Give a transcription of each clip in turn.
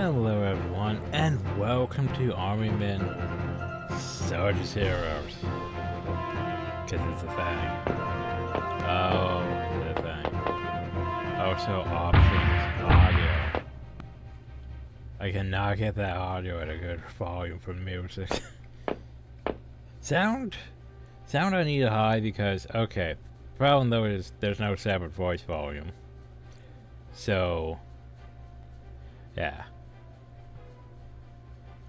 Hello everyone, and welcome to Army Men Sarge's Heroes. Cause it's a thing. Oh, it's a thing. Also options, audio. I cannot get that audio at a good volume for music. Sound I need to high because, okay, problem though is there's no separate voice volume. So, yeah.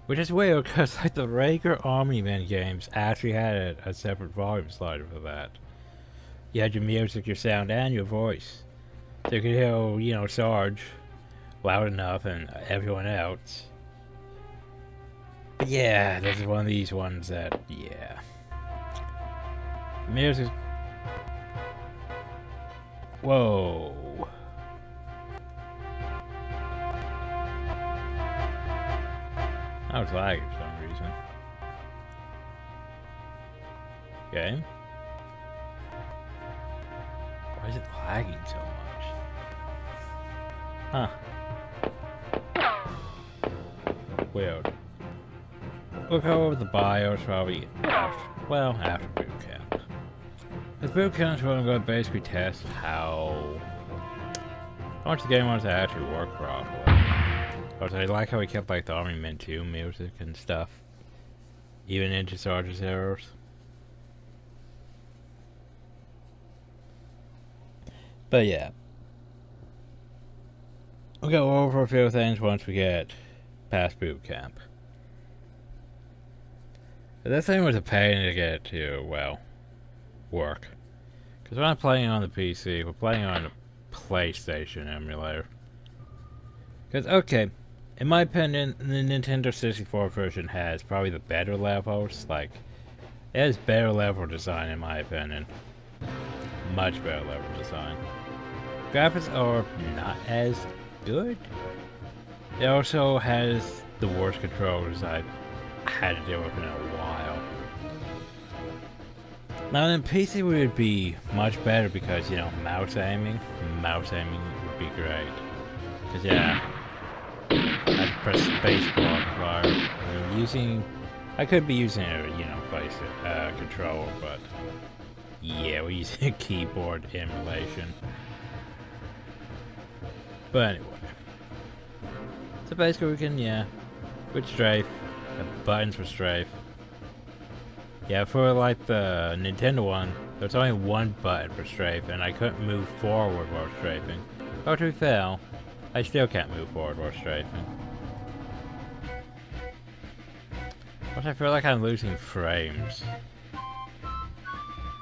Which is weird, because like the regular Army Men games actually had a separate volume slider for that. You had your music, your sound, and your voice. So you could hear, you know, Sarge loud enough and everyone else. But yeah, this is one of these ones that, yeah. Music. Whoa. I was lagging for some reason. Okay. Why is it lagging so much? Huh. Weird. We'll go over the BIOS probably after boot camp. With boot camp, we're going to basically test how much the game wants to actually work properly. But I like how we kept like the Army Men 2 music and stuff, even into Sarge's Heroes. But yeah, we'll go over a few things once we get past boot camp. But this thing was a pain to get to, well, work. Because we're not playing on the PC, we're playing on the PlayStation emulator. Because, okay, in my opinion, the Nintendo 64 version has probably the better levels. Like, it has better level design in my opinion. Much better level design. Graphics are not as good. It also has the worst controllers I've had to deal with in a while. Now in PC would be much better because, you know, mouse aiming would be great. Because yeah, I press spacebar to fire. I could be using a, you know, controller, but yeah, we're using a keyboard emulation. But anyway, so basically we can, yeah, with strafe, have buttons for strafe. Yeah, for like the Nintendo one, there's only one button for strafe, and I couldn't move forward while strafing. But to be fair, I still can't move forward while strafing. But I feel like I'm losing frames.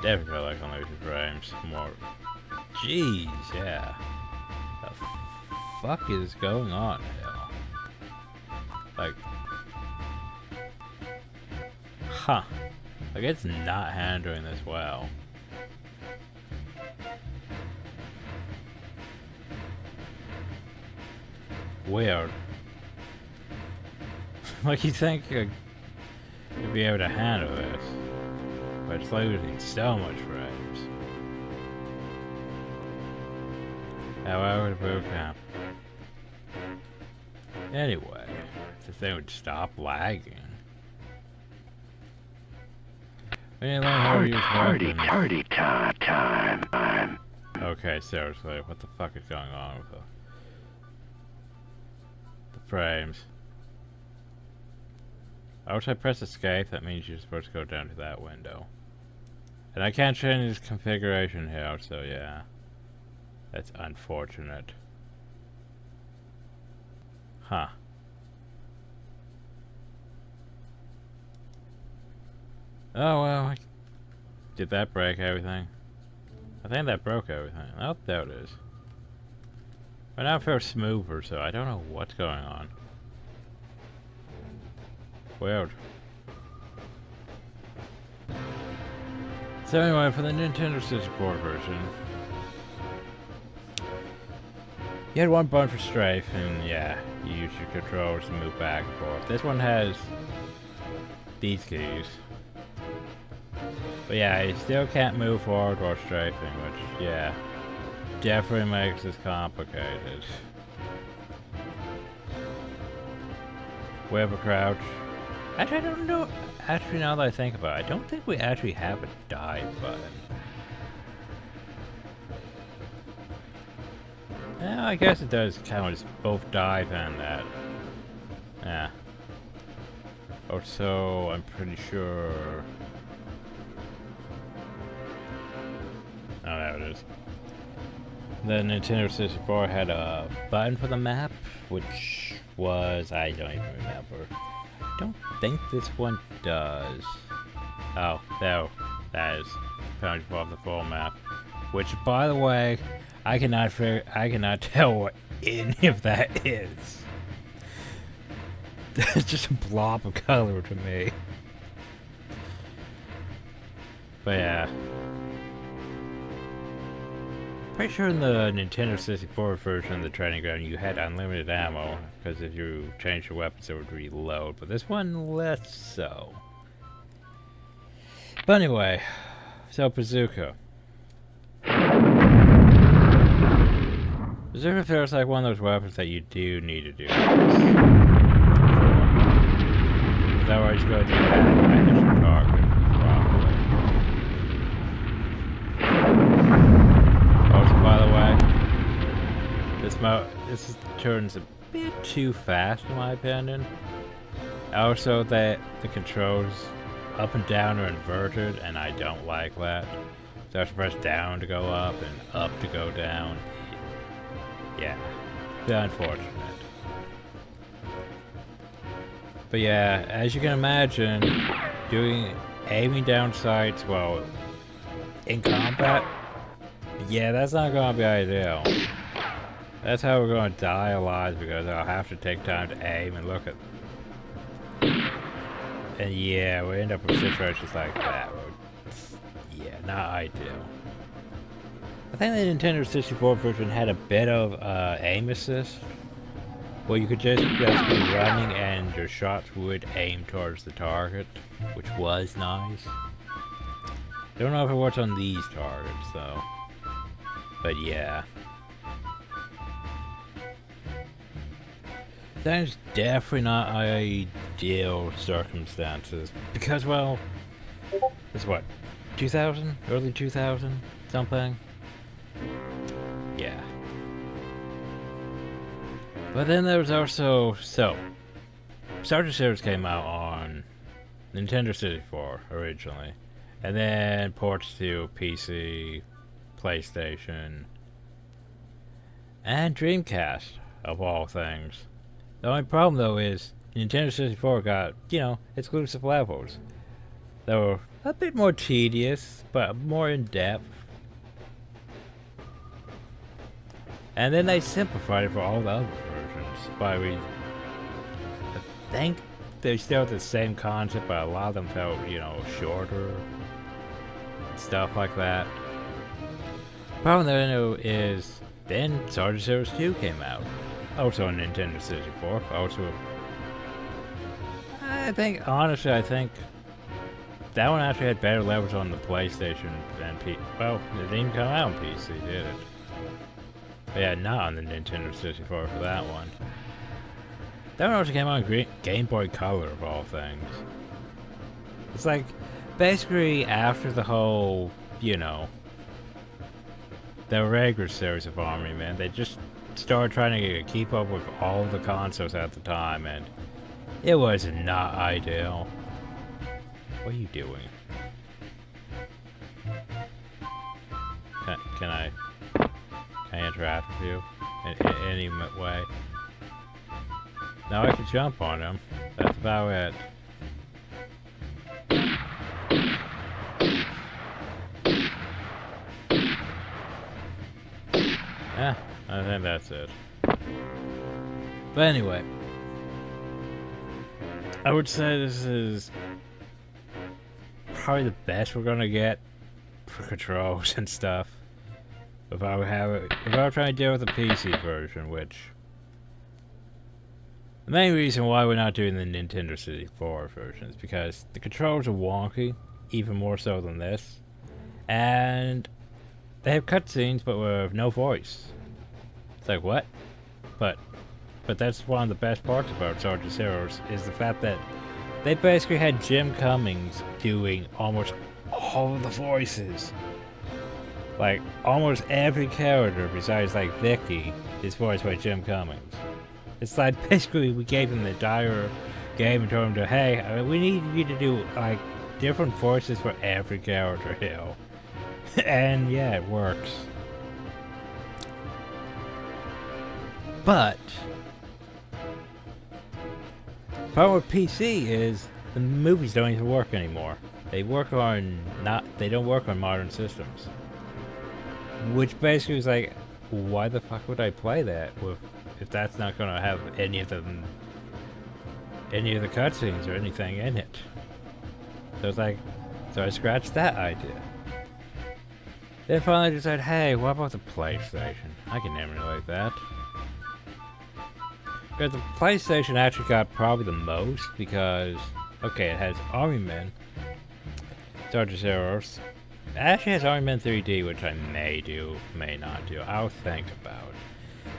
Definitely feel like I'm losing frames more. Jeez, yeah. The fuck is going on here? Like, huh. Like, it's not handling this well. Weird. Like, you think you'd be able to handle this, but it's losing so much frames. However, the boot camp. Anyway, if this thing would stop lagging. Party time. Okay, seriously, what the fuck is going on with the frames? I wish I press escape, that means you're supposed to go down to that window. And I can't change this configuration here, so yeah. That's unfortunate. Huh. Oh well, did that break everything? I think that broke everything. Oh, there it is. But now it feels smoother, so I don't know what's going on. Weird. So anyway, for the Nintendo 64 version, you had one button for strafe, and yeah, you use your controllers to move back and forth. This one has these keys. But yeah, you still can't move forward while strafing, which, yeah, definitely makes this complicated. Wave a crouch. Actually, I don't know. Actually, now that I think about it, I don't think we actually have a dive button. Yeah, I guess it does count as both dive and that. Yeah. Also, I'm pretty sure... Oh, there it is. The Nintendo 64 had a button for the map, which was... I don't even remember. I don't think this one does. Oh, no. That is penalty for the full map. Which, by the way, I cannot tell what any of that is. It's just a blob of color to me. But yeah. Pretty sure in the Nintendo 64 version of the training ground you had unlimited ammo, because if you changed your weapons it would reload, but this one less so. But anyway, so Bazooka. Bazooka feels like one of those weapons that you do need to do this. Otherwise you're going to do that and I hit your target properly. Also, by the way, this turns a bit too fast in my opinion. Also, the controls up and down are inverted and I don't like that. So I have to press down to go up and up to go down. Yeah, bit unfortunate. But yeah, as you can imagine, aiming down sights while in combat, yeah, that's not gonna be ideal. That's how we're gonna die a lot, because I'll have to take time to aim and look at. And yeah, we end up with situations like that. Yeah, not ideal. I think the Nintendo 64 version had a bit of aim assist, where you could just be running and your shots would aim towards the target, which was nice. Don't know if it works on these targets though, but yeah. That is definitely not ideal circumstances, because well, it's what, 2000? Early 2000? Something? Yeah. But then there was also, Sarge series came out on Nintendo 64 originally, and then ports to PC, PlayStation, and Dreamcast, of all things. The only problem though is Nintendo 64 got, exclusive levels that were a bit more tedious, but more in depth. And then they simplified it for all the other versions. I think they still have the same concept, but a lot of them felt, shorter. Stuff like that. Problem that I know is then Sarge Series 2 came out. Also on Nintendo 64. Also, I think that one actually had better levels on the PlayStation than well, it didn't even come out on PC, did it? But yeah, not on the Nintendo 64 for that one. That one also came out on Game Boy Color, of all things. It's like, basically after the whole, the regular series of Army Men, they just started trying to keep up with all the consoles at the time, and it was not ideal. What are you doing? Can I interact with you in any way? Now I can jump on him. That's about it. Yeah, I think that's it. But anyway, I would say this is probably the best we're gonna get for controls and stuff. If I were trying to deal with the PC version, which the main reason why we're not doing the Nintendo 64 version is because the controls are wonky, even more so than this, and they have cutscenes but with no voice. It's like, what? But but that's one of the best parts about Sarge's Heroes, is the fact that they basically had Jim Cummings doing almost all of the voices. Like, almost every character besides, like, Vicky is voiced by Jim Cummings. It's like, basically, we gave him the entire game and told him hey, we need you to do, like, different voices for every character here. And, yeah, it works. But the problem with PC is the movies don't even work anymore. They work on they don't work on modern systems. Which basically is like, why the fuck would I play that if that's not gonna have any of the cutscenes or anything in it? So it's like, so I scratched that idea. Then finally decided, hey, what about the PlayStation? I can emulate that. Because the PlayStation actually got probably the most because, okay, it has Army Men, Sarge's Heroes. It actually has Army Men 3D, which I may do, may not do. I'll think about it.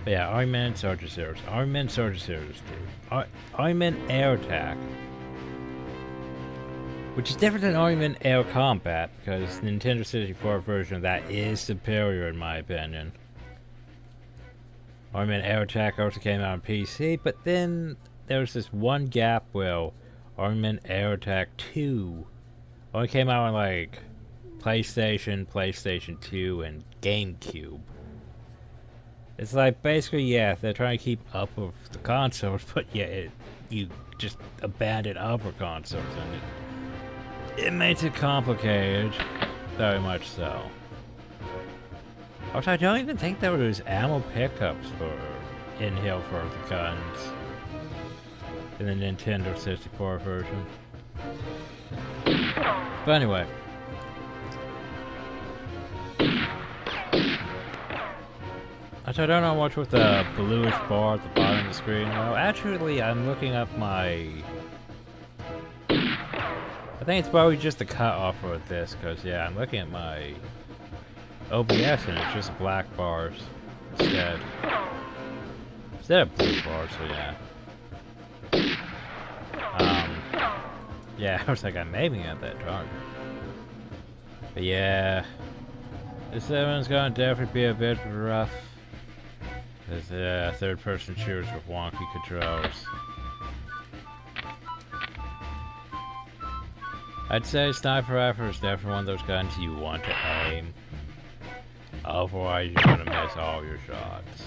But yeah, Army Men, Sarge's Heroes. Army Men, Sarge's Heroes 2. Army Men Air Attack. Which is different than Army Men Air Combat, because the Nintendo 64 version of that is superior in my opinion. Army Men Air Attack also came out on PC, but then there was this one gap where Army Men Air Attack 2 only came out on like PlayStation, PlayStation 2, and GameCube. It's like basically, yeah, they're trying to keep up with the consoles, but yeah, you just abandon other consoles, and it makes it complicated, very much so. Also, I don't even think there was ammo pickups in here for the guns in the Nintendo 64 version. But anyway. Actually, I don't know much with the bluish bar at the bottom of the screen. Well, actually, I'm looking up my... I think it's probably just the cutoff for this, because, yeah, I'm looking at my OBS and it's just black bars instead. Instead of blue bars, so yeah. Yeah, I was like, I'm aiming at that target. But yeah, this one's gonna definitely be a bit rough. There's third-person shooters with wonky controls. I'd say Sniper Rifle is definitely one of those guns you want to aim. Otherwise, you're gonna miss all your shots.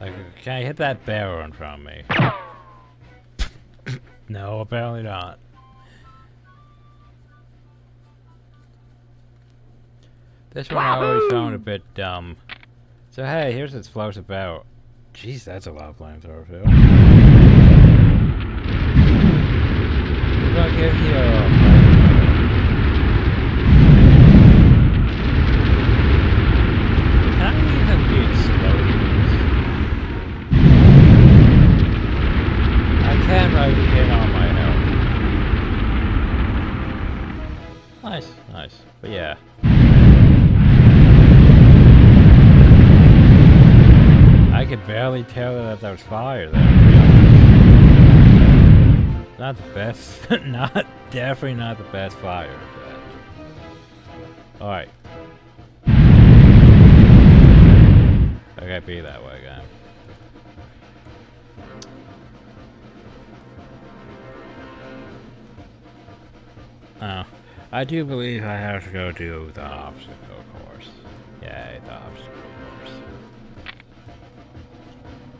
Like, can I hit that barrel in front of me? No, apparently not. This one I always found a bit dumb. So hey, here's its explosive barrel. Jeez, that's a lot of flamethrower too. We're gonna get here. Can I even be exploded? I can, but I get on my health. Nice, nice. But yeah. I could barely tell that there was fire there. Not the best. Definitely not the best fire. Alright. I gotta be that way again. Oh. I do believe I have to go do the obstacle course. Yay, the obstacle course.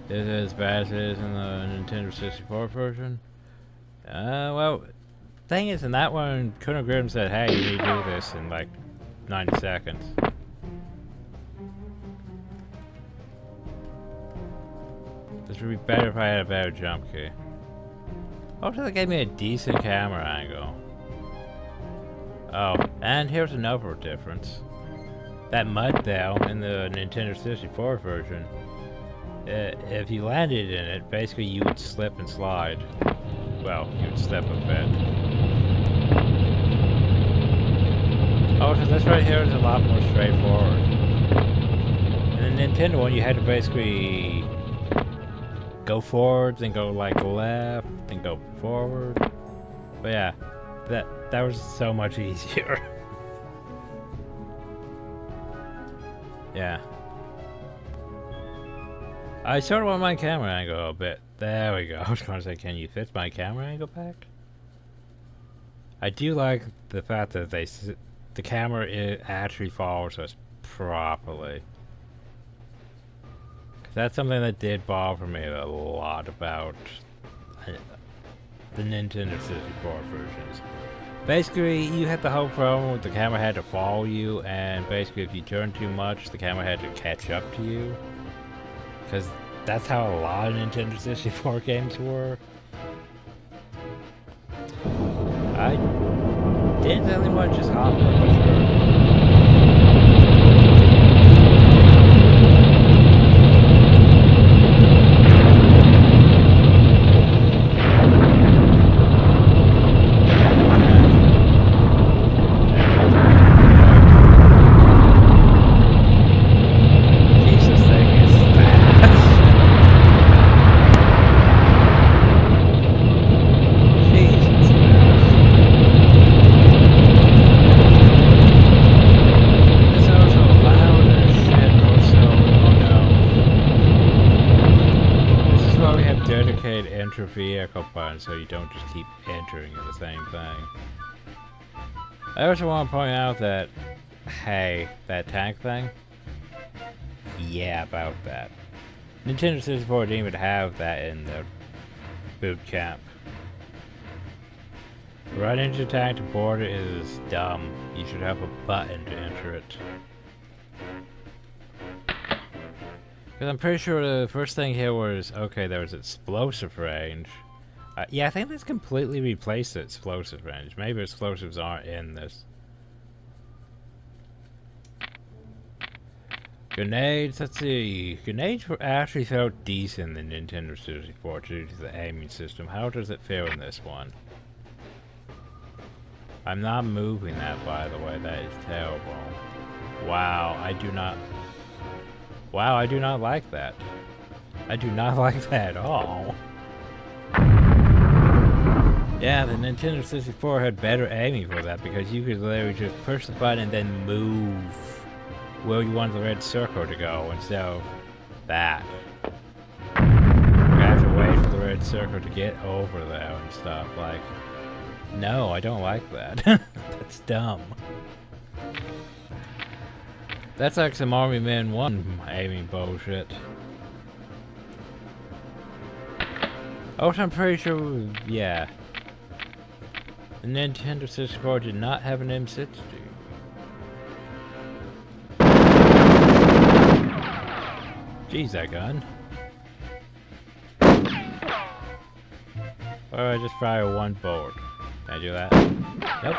Is it as bad as it is in the Nintendo 64 version? Well, thing is, in that one, Colonel Grimm said, hey, you need to do this in like 90 seconds. This would be better if I had a better jump key. Also, they gave me a decent camera angle. Oh, and here's another difference. That mud there in the Nintendo 64 version if you landed in it, basically you would slip and slide. Well, you would slip a bit. Oh, so this right here is a lot more straightforward. In the Nintendo one, you had to basically go forward, then go like left, then go forward. But yeah, that was so much easier. Yeah. I sort of want my camera angle a bit. There we go. I was going to say, can you fix my camera angle back? I do like the fact that the camera actually follows us properly. That's something that did bother me a lot about the Nintendo 64 versions. Basically, you had the whole problem with the camera had to follow you, and basically if you turned too much, the camera had to catch up to you. Because that's how a lot of Nintendo 64 games were. I didn't really want to just hop in, but sure. Vehicle button so you don't just keep entering the same thing. I also want to point out that, hey, that tank thing? Yeah, about that. Nintendo 64 didn't even have that in the boot camp. Run into the tank to board it is dumb. You should have a button to enter it. Because I'm pretty sure the first thing here was, okay, there was explosive range. Yeah, I think this completely replaced the explosive range. Maybe explosives aren't in this. Grenades, let's see. Grenades were actually felt decent in the Nintendo 64 due to the aiming system. How does it feel in this one? I'm not moving that, by the way. That is terrible. Wow, I do not... Wow, I do not like that. I do not like that at all. Yeah, the Nintendo 64 had better aiming for that because you could literally just push the button and then move where you want the red circle to go instead of that. You have to wait for the red circle to get over there and stuff. Like, no, I don't like that. That's dumb. That's like some Army Man 1 aiming bullshit. Oh, I'm pretty sure, yeah. The Nintendo 64 did not have an M60. Jeez, that gun. Or I just fire one bullet. Can I do that? Nope.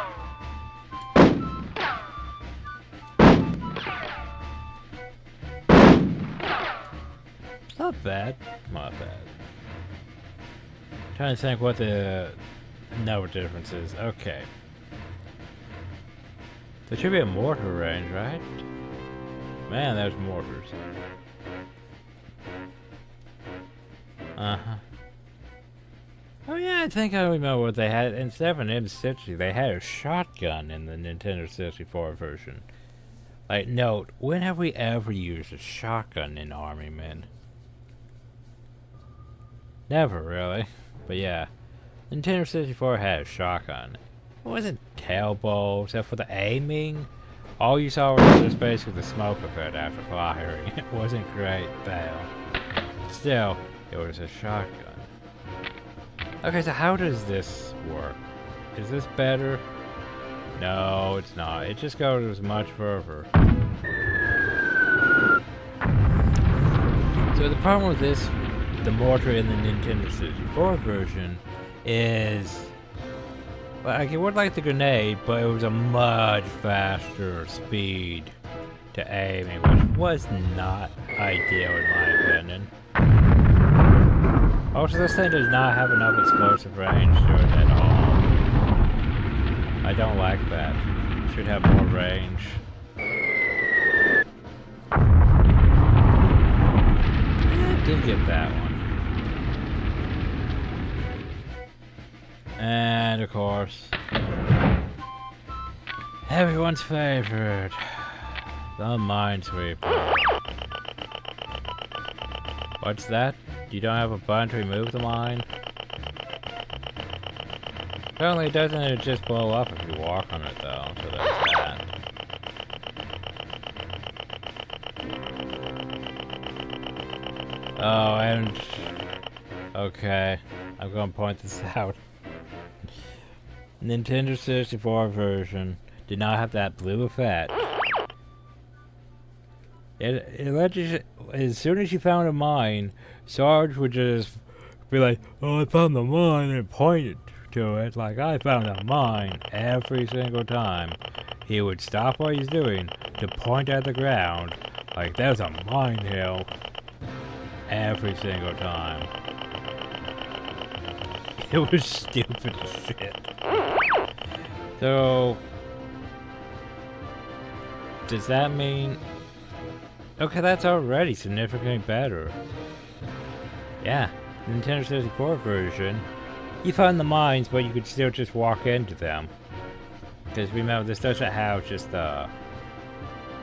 Not bad. Not bad. Trying to think what the difference is. Okay. There should be a mortar range, right? Man, there's mortars. Uh-huh. Oh yeah, I think I remember what they had. Instead of an M60, they had a shotgun in the Nintendo 64 version. Like, note, when have we ever used a shotgun in Army Men? Never, really. But yeah, Nintendo 64 had a shotgun. It wasn't terrible, except for the aiming. All you saw was just basically the smoke effect after firing. It wasn't great, though. Still, it was a shotgun. Okay, so how does this work? Is this better? No, it's not. It just goes much further. So the problem with this, the mortar in the Nintendo 64 version, is like it would like the grenade, but it was a much faster speed to aiming, which was not ideal in my opinion. Also, this thing does not have enough explosive range to it at all. I don't like that. It should have more range. Yeah, did get that one. And of course, everyone's favorite, the Minesweeper. What's that? You don't have a button to remove the mine? Apparently, doesn't it just blow up if you walk on it, though? So there's that. Oh, and okay, I'm gonna point this out. Nintendo 64 version did not have that blue effect. It let you, as soon as you found a mine, Sarge would just be like, "Oh, I found the mine," and point to it like I found a mine every single time. He would stop what he's doing to point at the ground like there's a mine hill every single time. It was stupid as shit. So, does that mean... Okay, that's already significantly better. Yeah, Nintendo 64 version, you found the mines, but you could still just walk into them. Because remember, this doesn't have just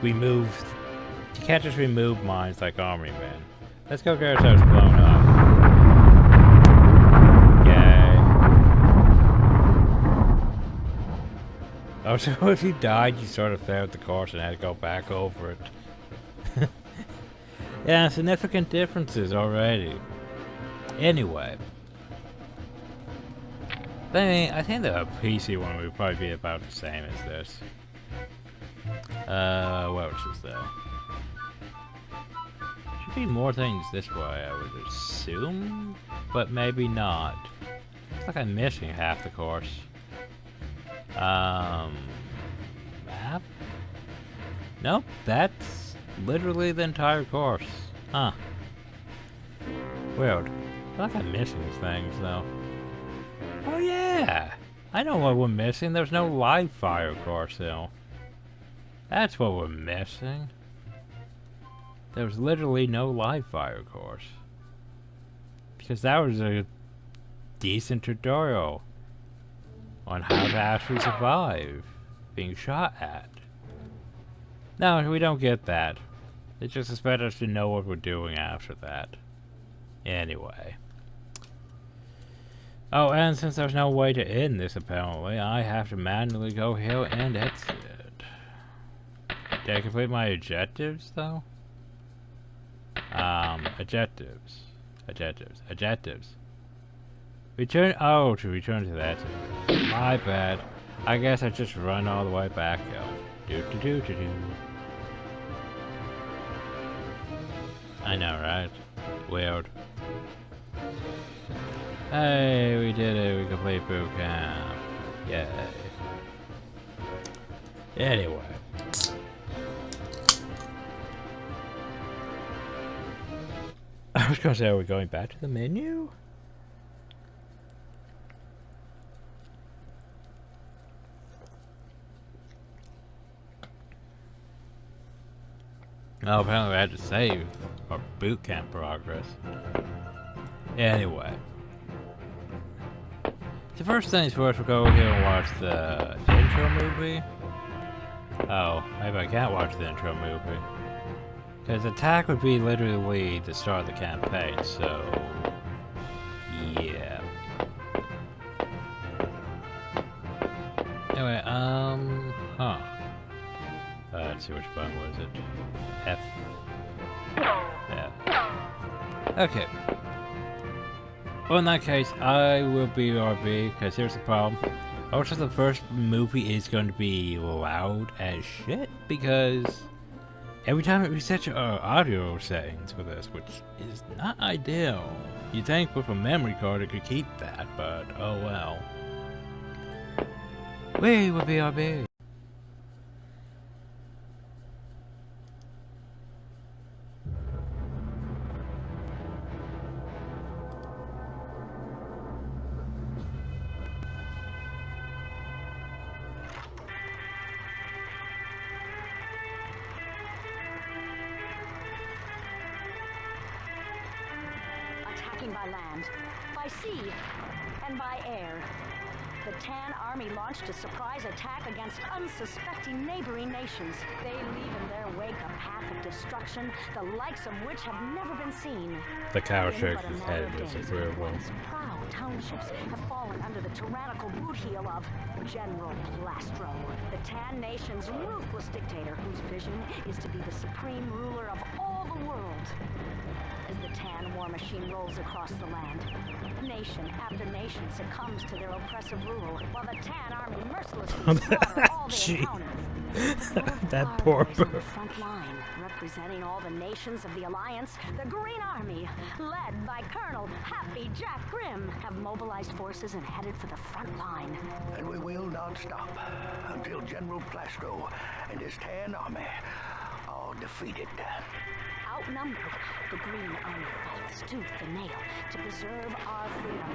removed... You can't just remove mines like Armory Man. Let's go get ourselves blown up. Also, if you died, you sort of failed the course and had to go back over it. Yeah, significant differences already. Anyway. I think the PC one would probably be about the same as this. What else is there? Should be more things this way, I would assume? But maybe not. Looks like I'm missing half the course. Map? Nope, that's literally the entire course. Huh. Weird. I feel like I'm missing things, though. Oh yeah! I know what we're missing. There's no live fire course, though. That's what we're missing. There's literally no live fire course. Because that was a decent tutorial on how to actually survive being shot at. No, we don't get that. They just expect us to know what we're doing after that. Anyway. Oh, and since there's no way to end this, apparently, I have to manually go here and exit. Did I complete my objectives, though? Objectives. Return, oh, to return to that. My bad. I guess I just run all the way back, yo. I know, right? Weird. Hey, we did it. We complete boot camp. Yay. Anyway. I was gonna say, are we going back to the menu? Oh, apparently I had to save our boot camp progress. Anyway. So first things first, we'll go here and watch the intro movie. Oh, maybe I can't watch the intro movie. Because attack would be literally the start of the campaign, so... yeah. Anyway, huh. Let's see, which button was it? F. Yeah. Okay. Well, in that case, I will be RB, because here's the problem. Also, the first movie is going to be loud as shit, because every time it resets your audio settings for this, which is not ideal. You'd think with a memory card it could keep that, but oh well. We will be RB. attacking by land, by sea, and by air. The Tan Army launched a surprise attack against unsuspecting neighboring nations. They leave in their wake a path of destruction, the likes of which have never been seen. The cow In shakes but a his matter head of as days, if we were once proud townships have fallen under the tyrannical boot heel of General Plastro, the Tan Nation's ruthless dictator whose vision is to be the supreme ruler of all the world. As the Tan war machine rolls across the land, nation after nation succumbs to their oppressive rule, while the Tan Army mercilessly slaughter all they Gee. encounter. That Our poor boys on the bird. front line, representing all the nations of the Alliance, the Green Army, led by Colonel Happy Jack Grimm, have mobilized forces and headed for the front line. And we will not stop until General Plastro and his Tan Army are defeated. Outnumbered, the Green Army fights tooth and nail to preserve our freedom.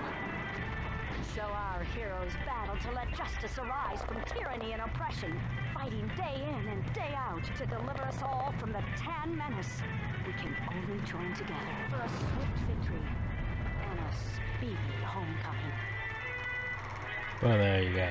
So our heroes battle to let justice arise from tyranny and oppression, fighting day in and day out to deliver us all from the Tan menace. We can only join together for a swift victory and a speedy homecoming. Well, there you go.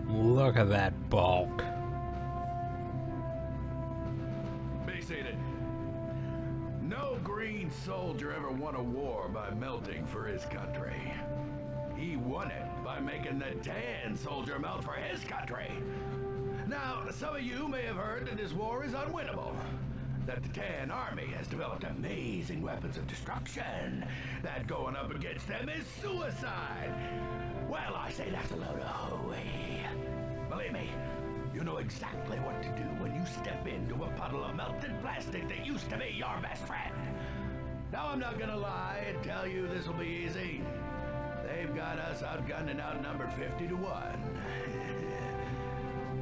Look at that bulk. Base it. No green soldier ever won a war by melting for his country. He won it by making the Tan soldier melt for his country. Now, some of you may have heard that this war is unwinnable. That the Tan Army has developed amazing weapons of destruction. That going up against them is suicide. Well, I say that's a load of hooey. Believe me, you know exactly what to do when you step into a puddle of melted plastic that used to be your best friend. Now, I'm not gonna lie and tell you this will be easy. They've got us outgunned and outnumbered 50 to 1.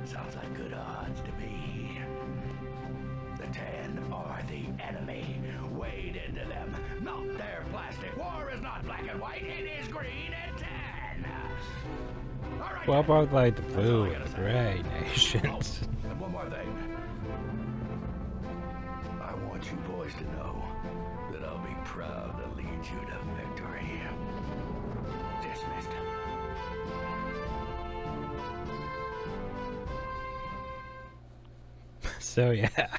Sounds like good odds to me. The Tan are the enemy. Wade into them. Melt their plastic. War is not black and white. It is green and tan. All right. Well, both like the That's blue all I and gotta the say. gray Oh, nations. and one more thing. I want you boys to know that I'll be proud to lead you to victory. Dismissed. So yeah.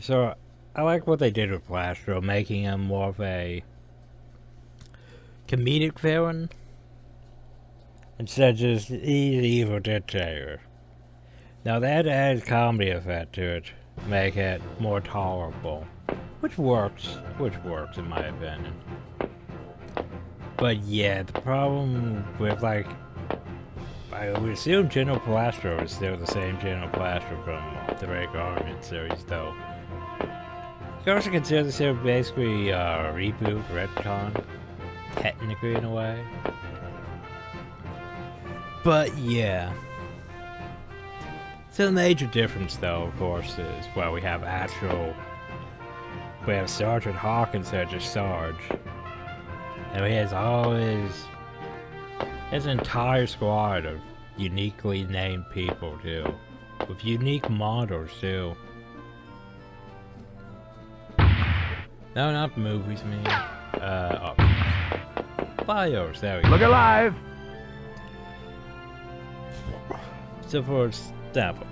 So I like what they did with Plastro, making him more of a comedic villain instead of just he's an evil dictator. Now that adds comedy effect to it, make it more tolerable, which works in my opinion. But yeah, the problem with like, I would assume General Plastro is still the same General Plastro from the Red Garment series, though. You can also consider this here basically a reboot, retcon, technically in a way. But yeah. So the major difference, though, of course, is, well, we have Sergeant Hawkins there, just Sarge. And he has all his entire squad of uniquely named people, too. With unique models, too. No, not movies, man. Bios, there we go. Look alive! So for example,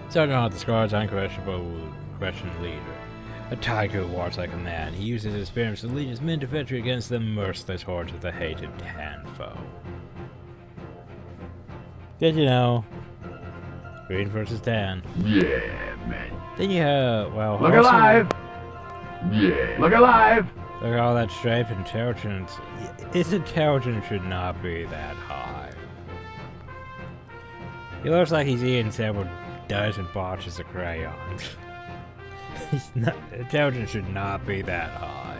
Sergeant Hawkins describes unquestionable leader. A tiger who walks like a man. He uses his experience to lead his men to victory against the merciless hordes of the hated Tan foe. Good, you know. Green versus Tan. Yeah, man. Then you have, well, Look also, alive! Yeah. Look alive! Look at all that strafe intelligence. His intelligence should not be that high. He looks like he's eating several dozen boxes of crayons. Intelligence should not be that high.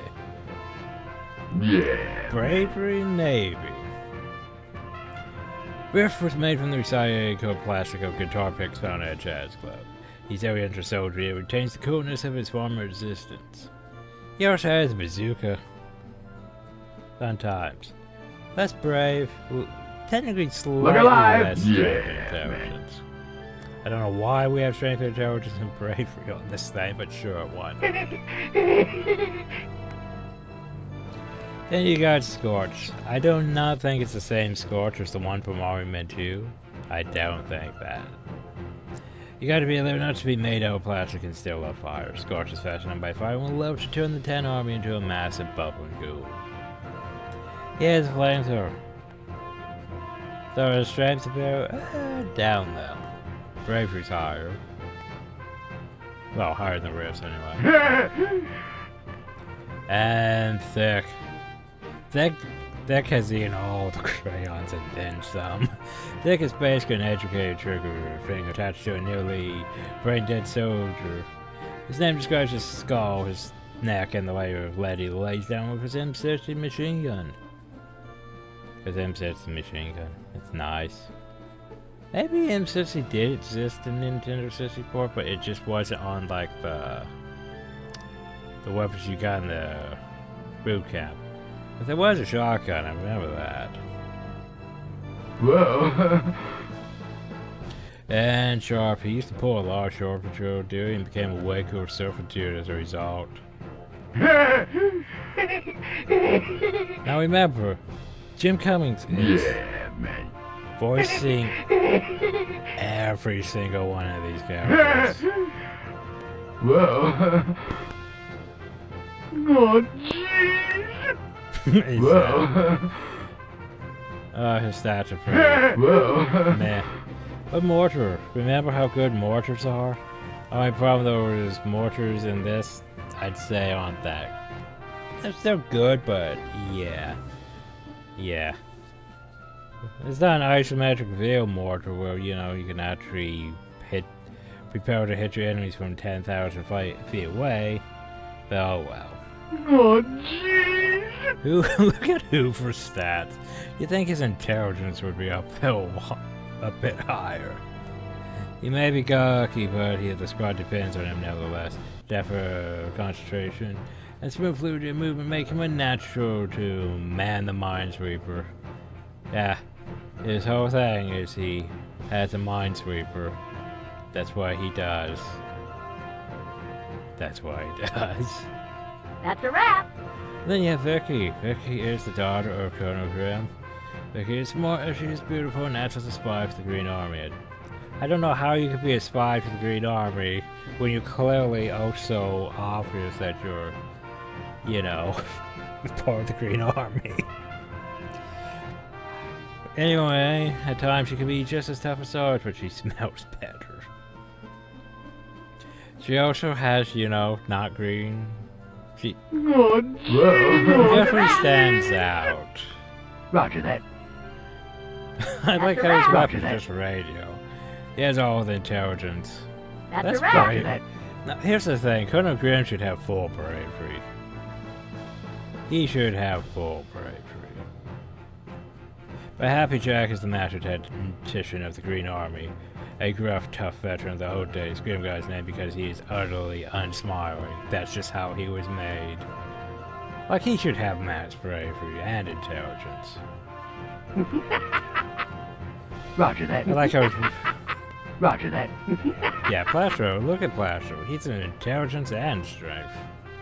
Yeah. Bravery Navy. Riff was made from the recycled plastic of guitar picks found at a jazz club. He's oriental soldier. He retains the coolness of his former existence. He also has a bazooka. Fun times. Less brave. Well, technically slightly less strength and intelligence. I don't know why we have strength, intelligence, and bravery on this thing, but sure, why not? Then you got Scorch. I do not think it's the same Scorch as the one from Army 2. I don't think that. You gotta be level enough to be made out of plastic and still love fire. Scorch is fascinated by fire and will love to turn the 10 army into a massive bubbling goo. He has a flamethrower. So his strength's about down though. Bravery's higher. Well, higher than Riff's anyway. And Thick. Thick has eaten all the crayons and then some. Thick is basically an educated trigger finger attached to a nearly brain-dead soldier. His name describes his skull, his neck, and the layer of lead he lays down with his M60 machine gun. His M60 machine gun. It's nice. Maybe M60 did exist in Nintendo 64, but it just wasn't on like the weapons you got in the boot camp. But there was a shotgun, I remember that. Whoa. And Sharp, he used to pull a lot of Short Patrol duty and became a way cooler surfer dude as a result. Now remember, Jim Cummings is voicing every single one of these characters. Whoa. Oh, jeez. Whoa. His stats are pretty. Whoa. Meh. But mortar. Remember how good mortars are? Only problem though is mortars in this, I'd say, aren't that. They're still good, but yeah. Yeah. It's not an isometric veil mortar where, you know, you can actually prepare to hit your enemies from 10,000 feet away. Oh well. Oh, jeez. Look at Hoover's stats. You'd think his intelligence would be a bit higher. He may be cocky, but the squad depends on him nevertheless. Dapper concentration and smooth fluid movement make him unnatural to man the Minesweeper. Yeah, his whole thing is he has a Minesweeper. That's why he does. That's why he does. That's a wrap. Then you have Vicky. Vicky is the daughter of Colonel Grimm. Vicky is smart, she is beautiful, and acts as a spy for the Green Army. I don't know how you could be a spy for the Green Army when you're clearly also obvious that you're, you know, part of the Green Army. Anyway, at times she can be just as tough as Sarge, but she smells better. She also has, you know, not green. She definitely stands out. Roger that. I like how his weapon's just radio. He has all the intelligence. That's great. right. Now, here's the thing. Colonel Grimm should have full bravery. He should have full bravery. But Happy Jack is the master tactician of the Green Army. A gruff, tough veteran of the old days. Grimm got his name because he is utterly unsmiling. That's just how he was made. Like, he should have max bravery and intelligence. Roger that. I like how he's... Roger that. Yeah, Plastro, look at Plastro. He's an intelligence and strength.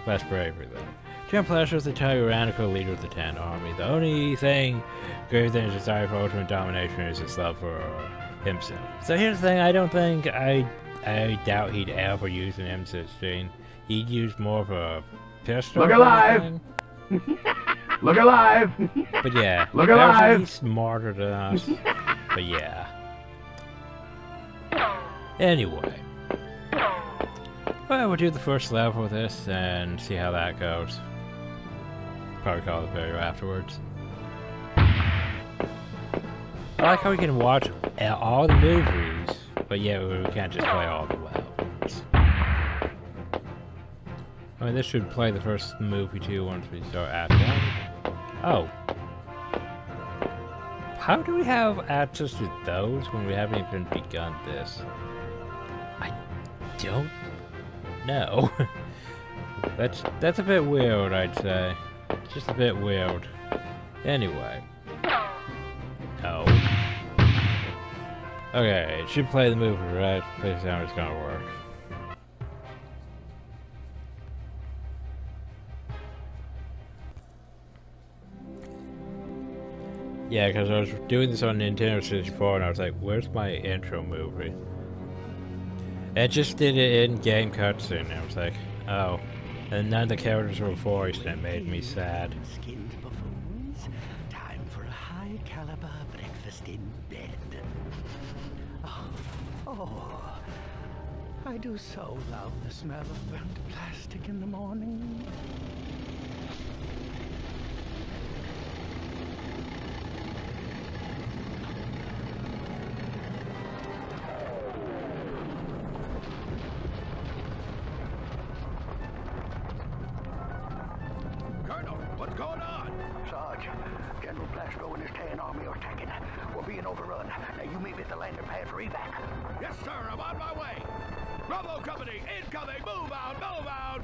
Less bravery, though. Jim Plastro is the tyrannical leader of the 10 army. The only thing greater than his desire for ultimate domination is his love for himself. So here's the thing, I doubt he'd ever use an M16. He'd use more of a pistol. Look alive! Look alive! But yeah, Look alive! He's smarter than us. But yeah. Anyway. Well, we'll do the first level of this and see how that goes. Probably call the video afterwards. I like how we can watch all the movies, but yeah, we can't just play all the levels. I mean, this should play the first movie too once we start Act 1. Oh. How do we have access to those when we haven't even begun this? don't know. That's a bit weird, I'd say. Just a bit weird. Anyway. Oh. Okay, it should play the movie, right? Basically how it's gonna work. Yeah, because I was doing this on Nintendo 64 and I was like, where's my intro movie? It just did it in-game cutscene. I was like, oh. And none of the characters were voiced and it made me sad. Skinned buffoons. Time for a high caliber breakfast in bed. Oh, I do so love the smell of burnt plastic in the morning. Colonel, what's going on? Sarge, General Plasko and his Tan army are attacking. We're being overrun. Now you meet me at the landing pad for evac. Yes, sir, I'm on my way. Bravo Company, incoming! Move out, move out!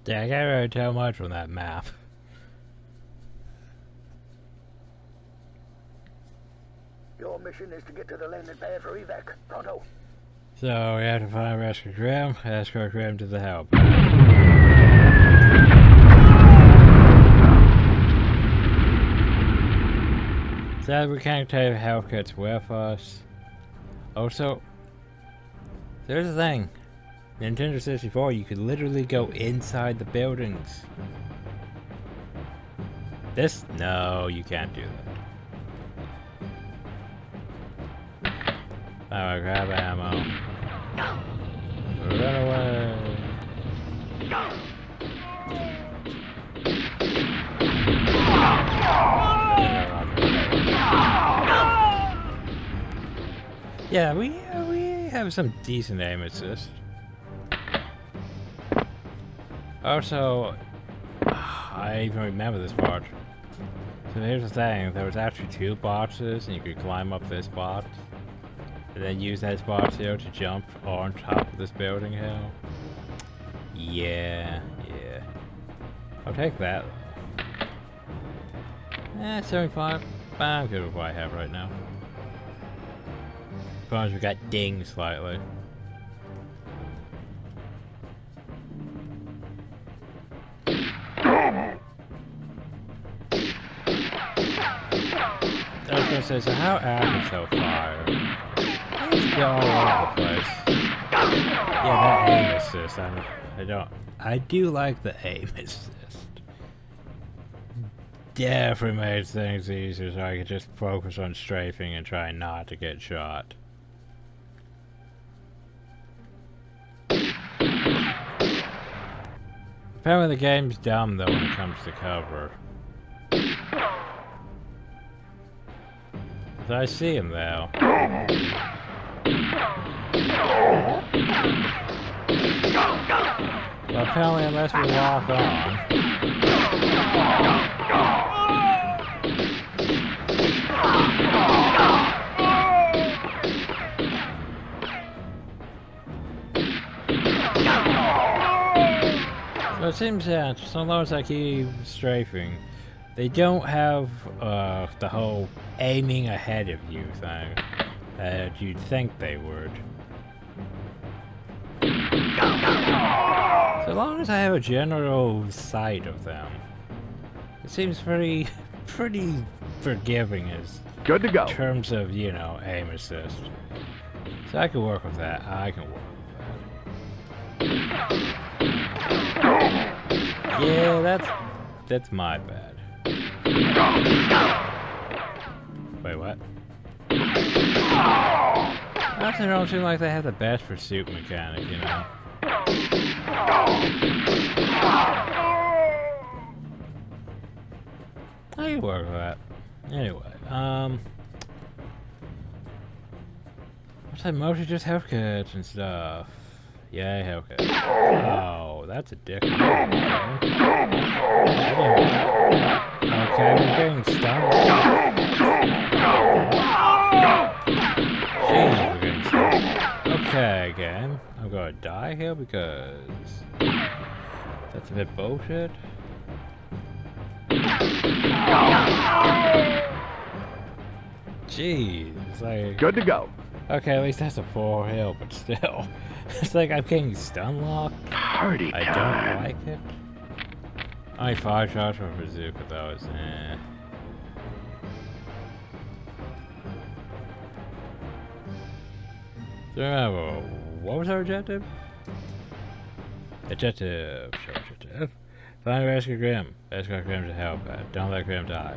Yeah, I can't really tell much from that map. Your mission is to get to the landing pad for evac. Pronto. So we have to find Rescue Grim, escort Grim to the help. Sad we can't take health kits with us. Also, there's a thing. Nintendo 64, you could literally go inside the buildings. This? No, you can't do that. Alright, grab ammo. Run away. Yeah, we have some decent aim assist. Also, I even remember this part. So here's the thing, there was actually two boxes and you could climb up this box. And then use that box here to jump on top of this building hill. Yeah. I'll take that. 75. I'm good with what I have right now. As long as we got dinged slightly. I was gonna say, so how accurate so far? Let's go all over the place. Yeah, that aim assist, I do like the aim assist. Definitely made things easier so I could just focus on strafing and try not to get shot. Apparently the game's dumb though when it comes to cover. So I see him though. Well, apparently unless we lock on. So it seems that so long as I keep strafing, they don't have the whole aiming ahead of you thing that you'd think they would. So long as I have a general sight of them, it seems pretty forgiving as Good to go. in terms of, you know, aim assist. So I can work with that. I can work with that. Yeah, that's my bad. Wait, what? Actually, don't seem like they have the best pursuit mechanic, you know. I can work with that. Anyway, what So mostly just health kits and stuff. Yay, health kits. Oh, that's a dick. Okay, we're getting stunned. Jeez, we're getting stunned. Okay, game. I'm gonna die here because that's a bit bullshit. Jeez, it's like... Good to go. Okay, at least that's a 4 heal, but still. It's like I'm getting stun locked. Party I don't like it. Only 5 shots from bazooka though, is eh. So remember, what was our objective? Objective. Find and rescue Grim. Escort Grim to helipad. Don't let Grim die.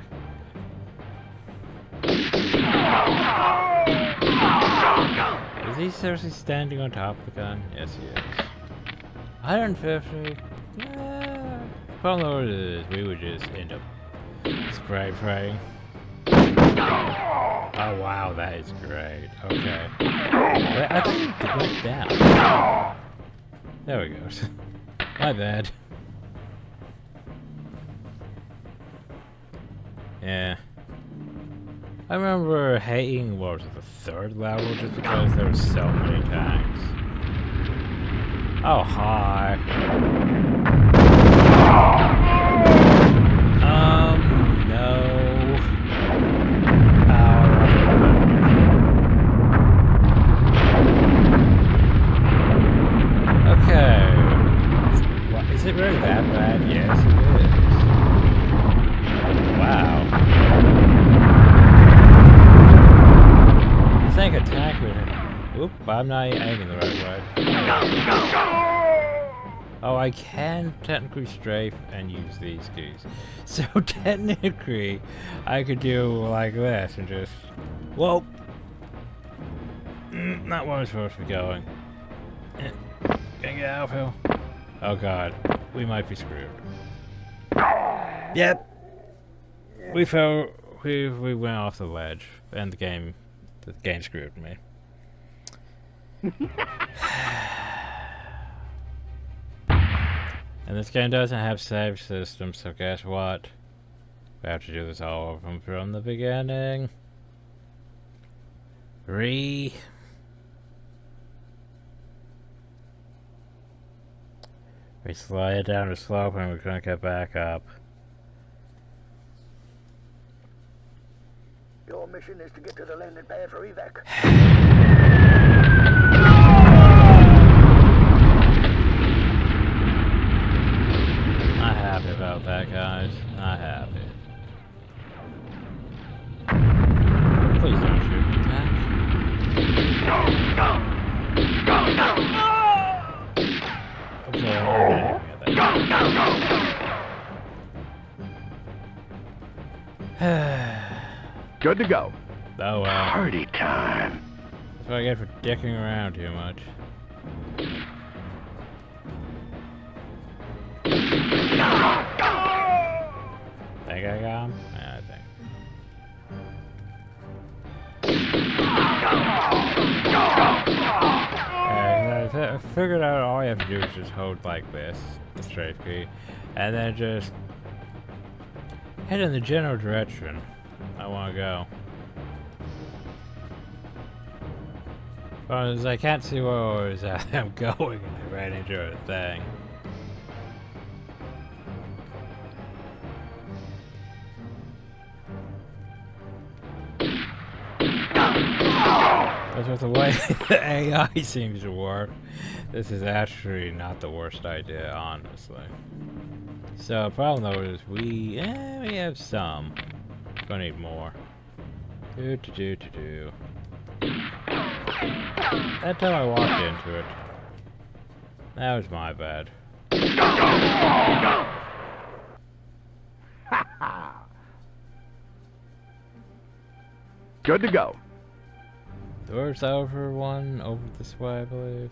Is he seriously standing on top of the gun? Yes, he is. 150? Problem is, we would just end up spray praying. Oh wow, that is great. Okay. But I think it went down. There we go. My bad. Yeah. I remember hating, what was it, the 3rd level just because there were so many tanks. Oh, hi. No. Okay. Is it really that bad? Yes, it is. Wow. I think attack with him. Oop, I'm not aiming the right way. Oh, I can technically strafe and use these keys. So technically, I could do like this and just... Whoa! Not where I'm supposed to be going. Can I get out of here? Oh god, we might be screwed. Yep! We fell... We went off the ledge, and the game screwed me. And this game doesn't have save systems, so guess what? We have to do this all over from the beginning. We slide down the slope and we're gonna get back up. Your mission is to get to the landing pad for evac. Not happy about that, guys. Not happy. Please don't shoot me, Jack. Okay, I'm not aiming at that. Good to go. Oh well. Party time. That's what I get for dicking around too much. Think I got him? Yeah, I think. Yeah, I figured out all you have to do is just hold like this, the strafe key, and then just head in the general direction I want to go. Because I can't see where it is I'm going and I ran into a thing. That's with the way the AI seems to work. This is actually not the worst idea, honestly. So the problem though is we have some. Gonna need more. That time I walked into it. That was my bad. Good to go. Doors over one, over this way, I believe.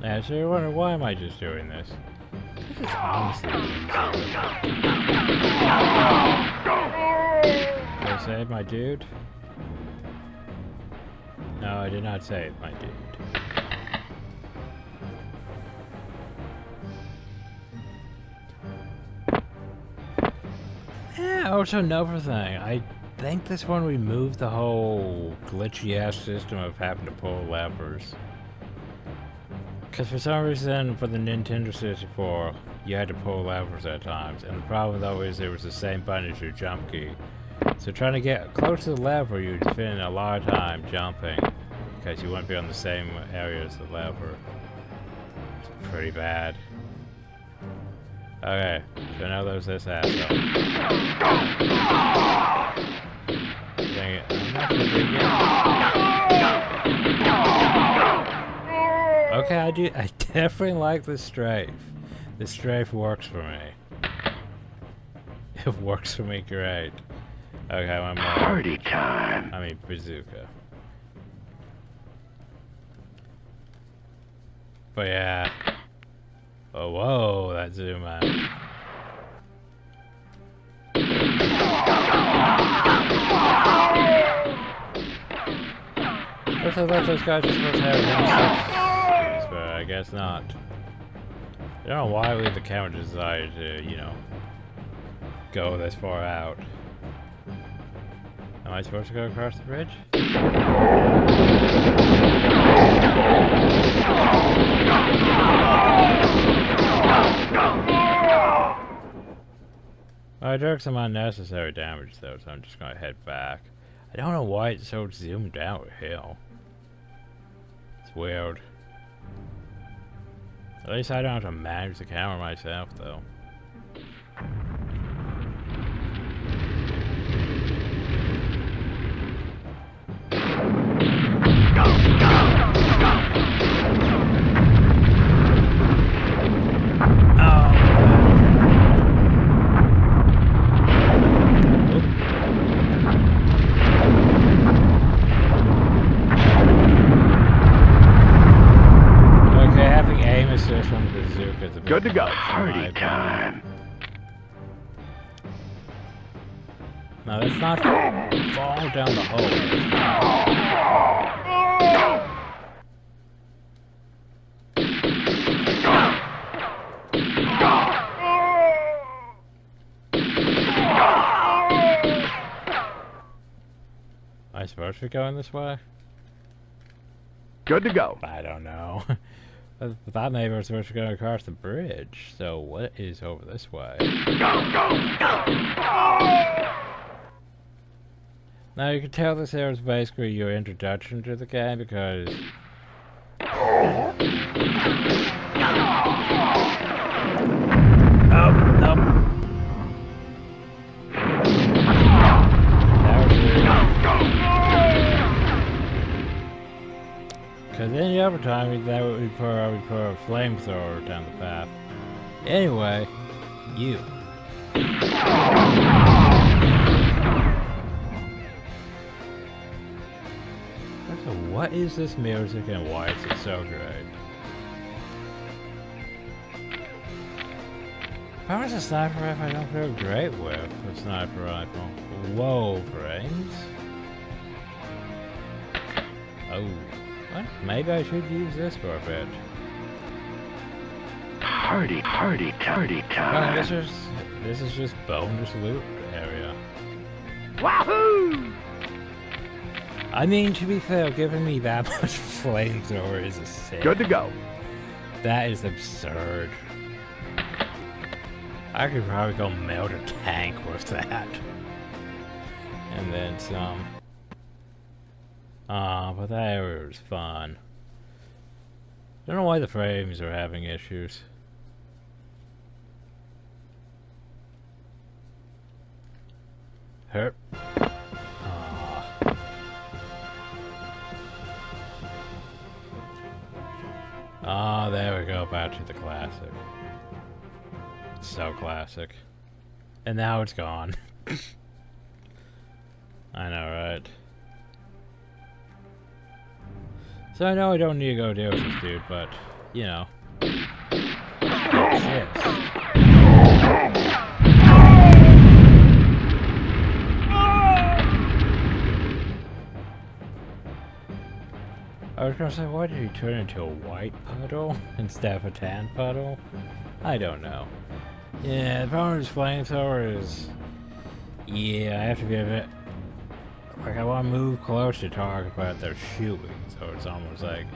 Yeah, Yeah, so you're wondering, why am I just doing this? This is honestly easy. Did I save my dude? No, I did not save my dude. Yeah, also another thing. I think this one removed the whole glitchy ass system of having to pull levers. Because for some reason, for the Nintendo 64, you had to pull levers at times. And the problem though is there was the same button as your jump key. So trying to get close to the lever, you'd spend a lot of time jumping. Because you wouldn't be on the same area as the lever. It's pretty bad. Okay, so now there's this asshole. Dang it, I'm not gonna dig in. Okay, I definitely like the strafe. The strafe works for me. It works for me great. Okay, one more. Party time. I mean, bazooka. But yeah. Oh, whoa, that zoom out. First I thought those guys were supposed to have M6s, but I guess not. I don't know why the camera decided to, you know, go this far out. Am I supposed to go across the bridge? I took some unnecessary damage though, so I'm just gonna head back. I don't know why it's so zoomed out hill. It's weird. At least I don't have to manage the camera myself though. Good to go. Party time. No, that's not fall down the hole. Am I supposed to be going this way? Good to go. I don't know. I thought maybe I was supposed to go across the bridge. So what is over this way? Now you can tell this here is basically your introduction to the game because oh, nope. Because any other time that would put a flamethrower down the path. Anyway, you. So what is this music and why is it so great? If I was a sniper rifle, I don't feel great with a sniper rifle. Whoa, frames. Oh. What? Maybe I should use this for a bit. Party time. No, this is just bonus loot area. Wahoo! I mean, to be fair, giving me that much flamethrower is a sin. Good to go. That is absurd. I could probably go melt a tank with that. And then some. But that area was fun. Don't know why the frames are having issues. Herp. There we go, back to the classic. So classic. And now it's gone. I know, right? So I know I don't need to go deal with this dude, but you know, exist. I was gonna say, why did he turn into a white puddle instead of a tan puddle? I don't know. Yeah, the problem with flamethrower is... Yeah, I have to be a bit... Like, I want to move close to target, but they're shooting, so it's almost like,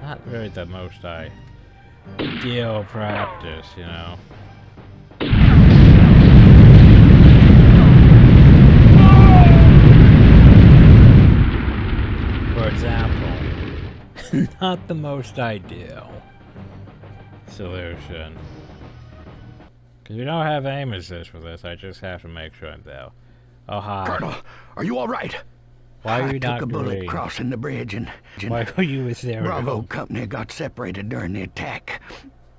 not really the most ideal practice, you know? For example, not the most ideal solution. Because we don't have aim assist for this, I just have to make sure I'm there. Oh, hi. Colonel, are you all right? Why are you not I took a bullet green? crossing the bridge and Why were you with there? Bravo Company got separated during the attack.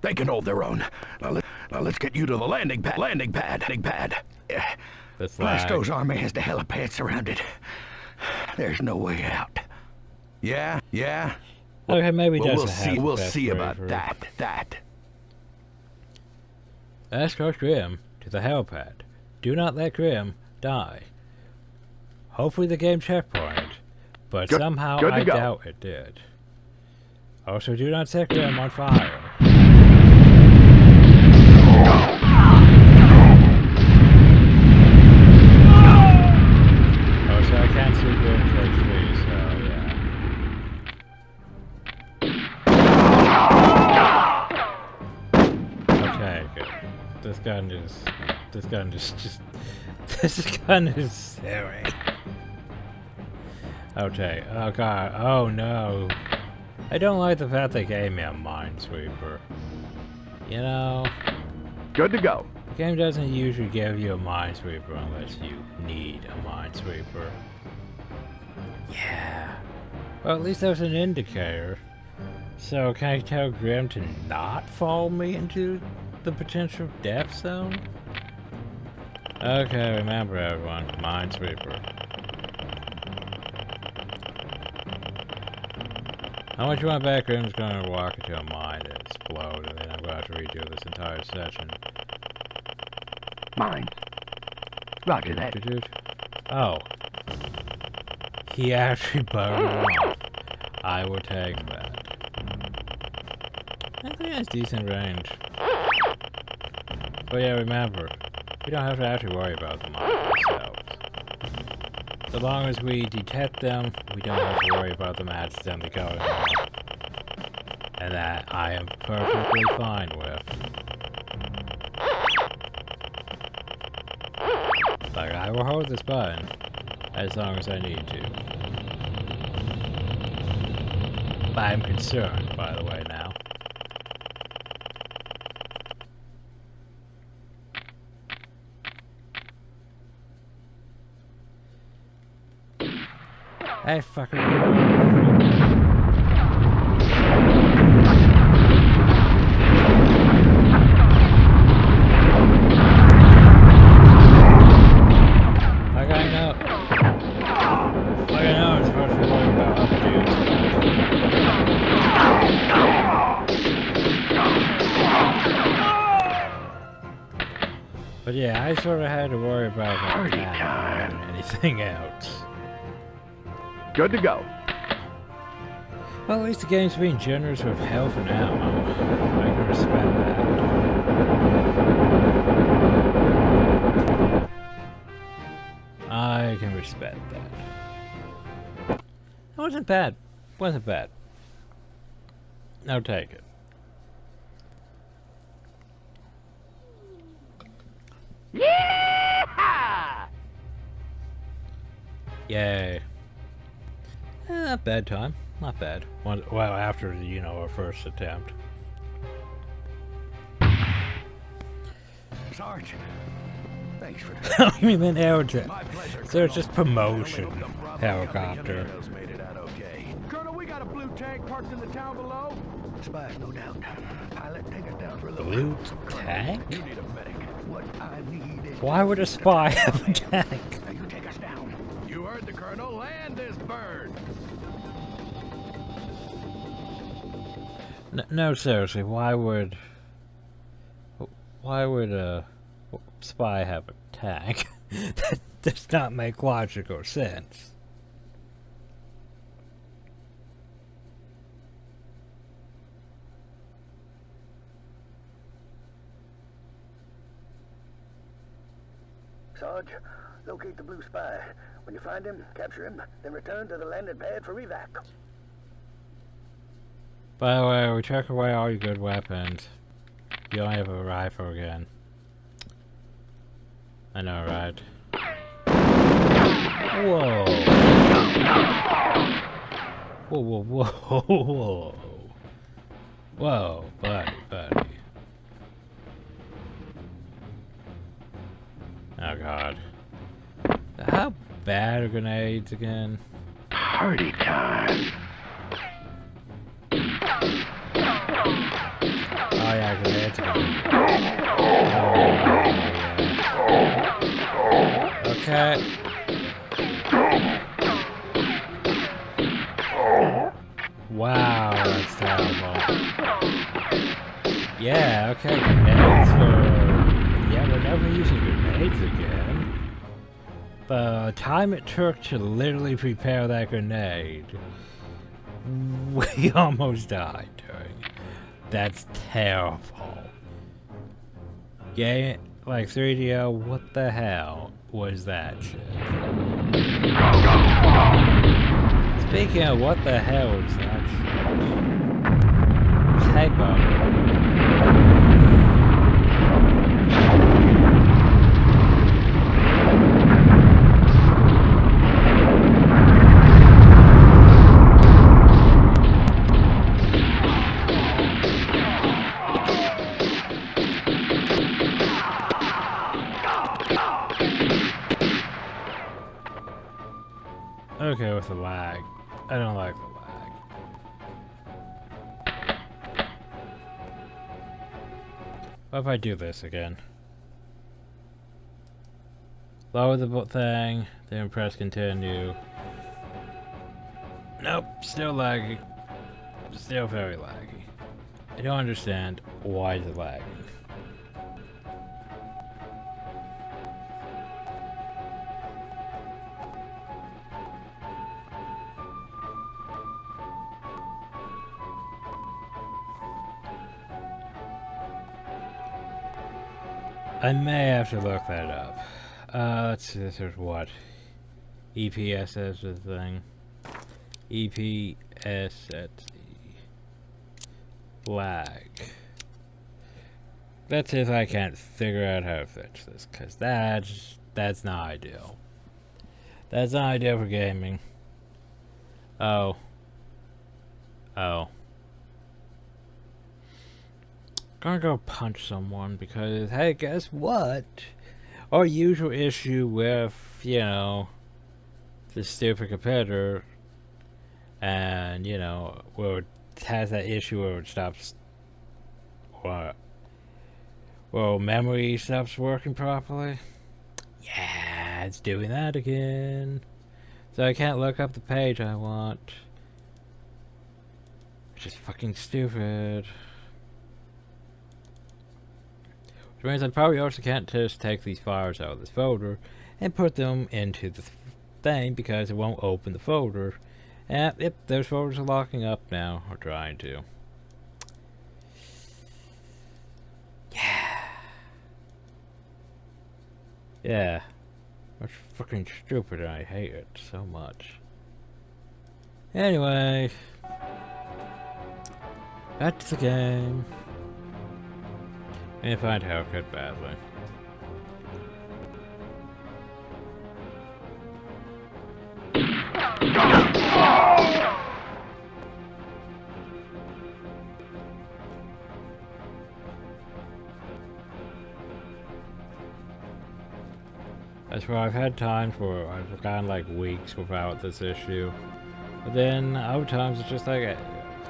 They can hold their own. Now let's get you to the landing pad. The flag. Plasto's army has the helipad surrounded. There's no way out. Yeah. Okay, maybe Well, doesn't we'll have see best about way for- that. Escort Grim to the helipad. Do not let Grim die. Hopefully the game checkpoint, but somehow I doubt it did. Also, do not set Grim on fire. Also, I can't see Grim take free, so yeah. Okay, good. This gun is silly. Okay, oh god, oh no. I don't like the fact they gave me a minesweeper. You know, Good to go. the game doesn't usually give you a minesweeper unless you need a minesweeper. Yeah. Well, at least there's an indicator. So can I tell Grim to not follow me into the potential death zone? Okay, remember everyone, minesweeper. How much you want back? Grim's gonna walk into a mine and explode, and then I'm gonna have to redo this entire session. Mine. Roger that. Oh. He actually burned off. I will take that. I think that's decent range. But yeah, remember, we don't have to actually worry about the mines themselves. So long as we detect them, we don't have to worry about them accidentally going off. And that I am perfectly fine with. Like, I will hold this button as long as I need to. But I'm concerned, by the way, now. Hey, fucker. But yeah, I sort of had to worry about that more than anything else. Good to go. Well, at least the game's being generous with health and ammo. I can respect that. I can respect that. It wasn't bad. Wasn't bad. I'll take it. Yeah! Yay. Not bad time. Not bad. Well, after, you know, our first attempt. Sarge, thanks for that. We meant aerojet. My pleasure, So it's just Colonel. promotion. I hope the Bravo Helicopter. Company made it out okay. Colonel, we got a blue tank parked in the town below. Spies, no doubt. Pilot, take us down for a little. Blue tank? You need a medic. What I need is... Why would a spy have a tank? Now you take us down. You heard the Colonel. Land this bird. No, seriously, why would a spy have a tank? That does not make logical sense. Sarge, locate the blue spy. When you find him, capture him, then return to the landing pad for evac. By the way, we took away all your good weapons. You only have a rifle again. I know, right? Whoa! Whoa, whoa, whoa, whoa! Whoa, buddy. Oh god. How bad are grenades again? Party time. Oh yeah, grenades again. Oh, yeah. Okay. Wow, that's terrible. Yeah, okay, grenades are... Yeah, we're never using grenades again. The time it took to literally prepare that grenade, we almost died during. That's terrible. Yeah, like 3DO, what the hell was that shit? Speaking of what the hell was that shit? Typo. Okay with the lag. I don't like the lag. What if I do this again? Lower the thing, then press continue. Nope, still laggy. Still very laggy. I don't understand why it's lagging. I may have to look that up. Let's see, this is what? EPS is the thing. EPS, let's see. Lag. Let's see if I can't figure out how to fix this, because that's not ideal. That's not ideal for gaming. Oh. Gonna go punch someone because, hey, guess what? Our usual issue with, you know, this stupid competitor, and, you know, where it has that issue where it stops, well, memory stops working properly. Yeah, it's doing that again. So I can't look up the page I want. Which is fucking stupid. Which means I probably also can't just take these files out of this folder and put them into the thing because it won't open the folder. And yep, those folders are locking up now, or trying to. Yeah. That's fucking stupid and I hate it so much. Anyway. Back to the game. And find haircut badly. That's where I've had times where I've gone like weeks without this issue. But then other times it's just like I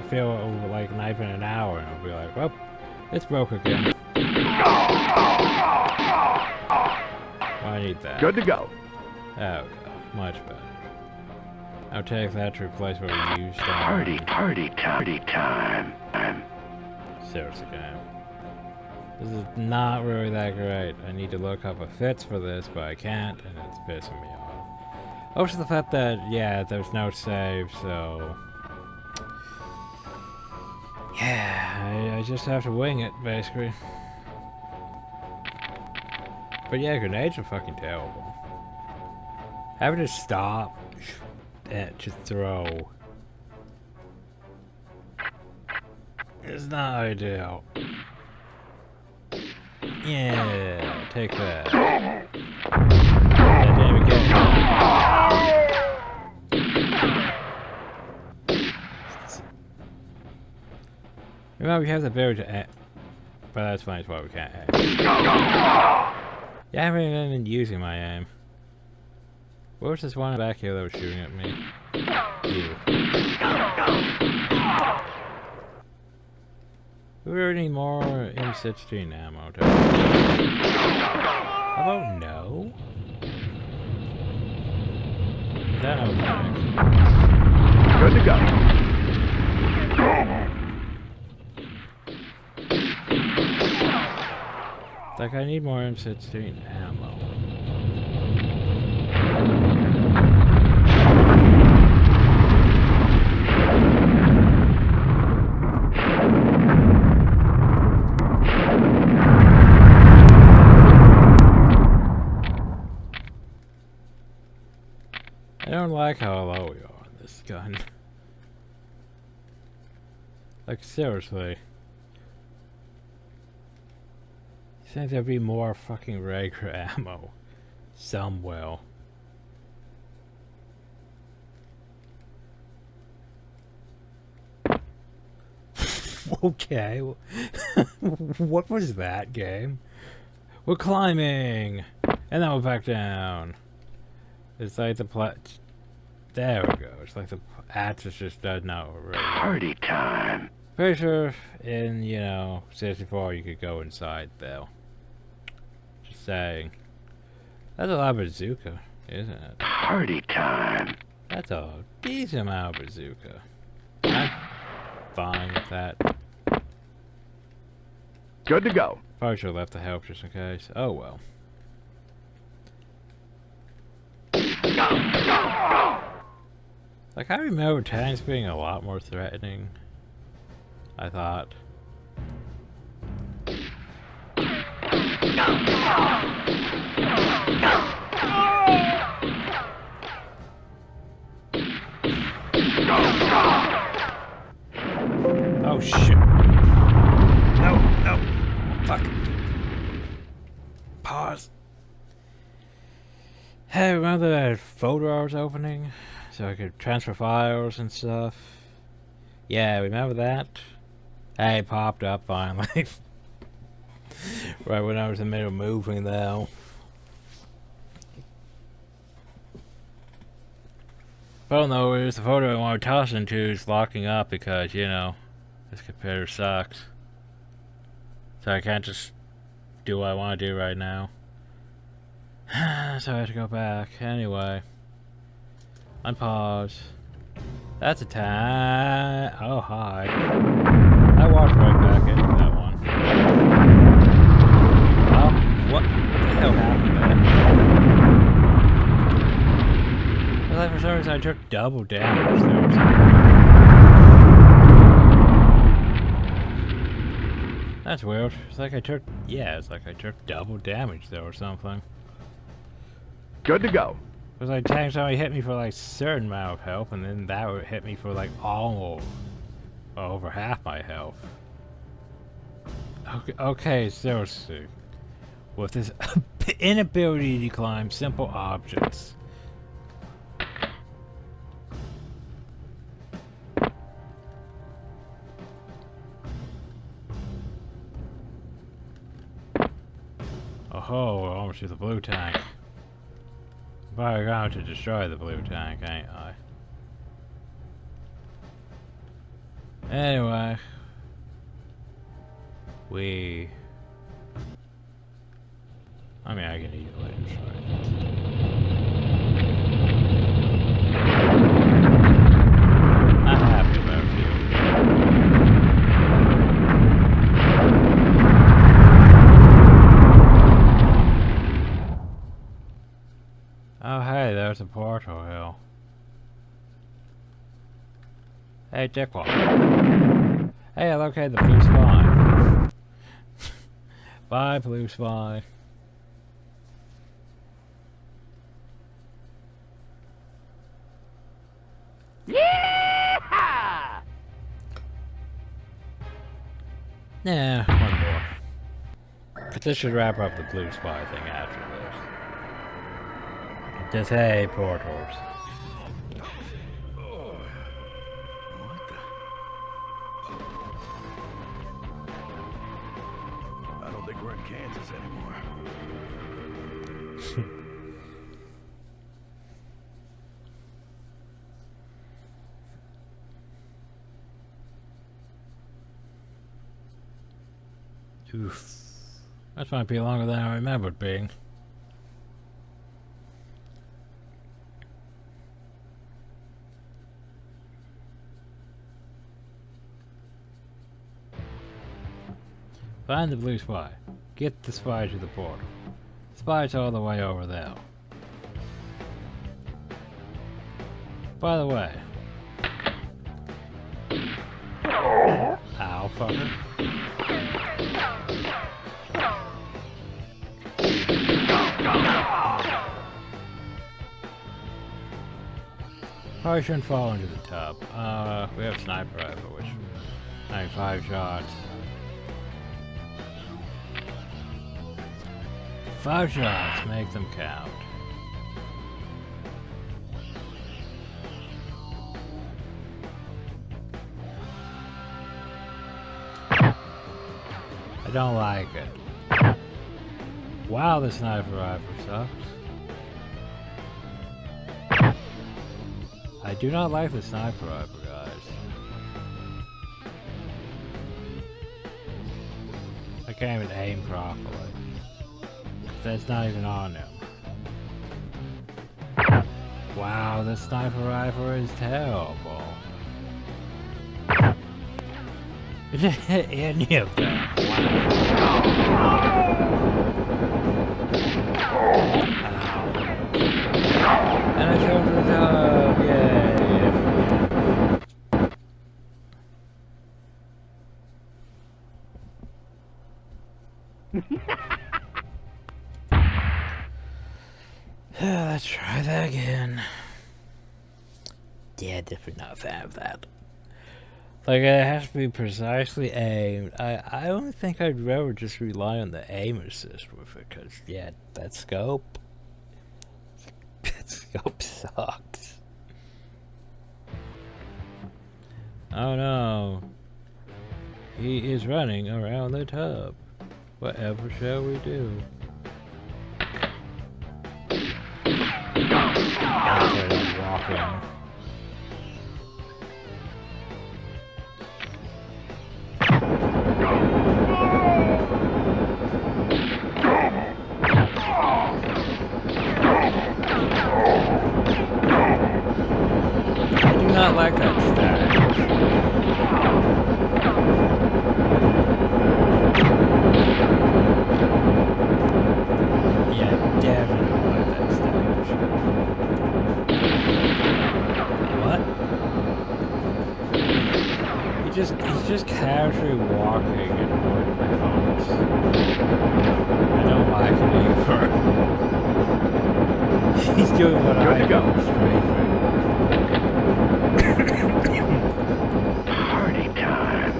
feel like not even an hour and I'll be like, well, it's broke again. I need that. Good to go. There we go. Much better. I'll take that to replace what we used. Party time. Seriously, game. This is not really that great. I need to look up a fix for this, but I can't, and it's pissing me off. Also the fact that, yeah, there's no save, so... Yeah, I just have to wing it, basically. But yeah, grenades are fucking terrible. Having to stop to throw is not ideal. Yeah, take that. That didn't even get him. Remember, we have the ability to act, but that's fine, it's why we can't act. Yeah, I haven't even been using my aim. What was this one back here that was shooting at me? You. We really need more M16 ammo. How about no? Is that no panic? Good to go. Like, I need more M16 ammo. I don't like how low we are on this gun. Like, seriously. You think there'd be more fucking regular ammo somewhere? Okay. What was that game? We're climbing! And then we're back down. It's like the there we go. It's like the axis just does not really. Party time. Pretty sure in, you know, 64 you could go inside though. Just saying. That's a lot of bazooka, isn't it? Party time. That's a decent amount of bazooka. I'm fine with that. Good to go. Probably should have left the help just in case. Oh well. Like, I remember tanks being a lot more threatening, I thought. Oh shit. No, no. Fuck. Pause. Hey, remember that folder I was opening? So I could transfer files and stuff? Yeah, remember that? Hey, it popped up finally. Right when I was in the middle of moving though. Well, no, it was the folder I want to toss into is locking up because, you know, this computer sucks. So I can't just do what I want to do right now. So I have to go back. Anyway. Unpause. That's a time. Oh, hi. I walked right back into that one. What the hell happened there? Well, for some reason I took double damage there or something. That's weird. It's like I took, yeah, it's like I took double damage there or something. Good to go. It was like tanks only hit me for like a certain amount of health, and then that would hit me for like almost over half my health. Okay, seriously. With this inability to climb simple objects. Oh, almost to the blue tank. Probably going to destroy the blue tank, ain't I? Anyway. I mean, I can eat it later, sorry. Not happy about you. there's a portal hill. Hey, dickwad. Hey, I located the blue spine. Bye, blue spine. Yeah! Yeah, one more. But this should wrap up the blue spy thing after this. Just hey, portals. What the? I don't think we're in Kansas anymore. Oof. That might be longer than I remembered being. Find the blue spy. Get the spy to the portal. The spy's all the way over there. By the way. Ow, fucker. Probably shouldn't fall into the tub. We have sniper rifle, which 95 shots. 5 shots, make them count. I don't like it. Wow, the sniper rifle sucks. I do not like the sniper rifle, guys. I can't even aim properly. That's not even on him. Wow, the sniper rifle is terrible. It didn't hit any of them. And I showed the tub, yay! Let's try that again. Yeah, definitely not a fan of that. Like, it has to be precisely aimed. I don't think I'd rather just rely on the aim assist with it, because, yeah, that scope. That scope sucks. Oh no. He is running around the tub. Whatever shall we do? I'm walking. I do not like that stack. Yeah, definitely like that stack. What? He's just casually walking and avoiding my bullets. I don't like it either. He's doing what I go straight through. Party time.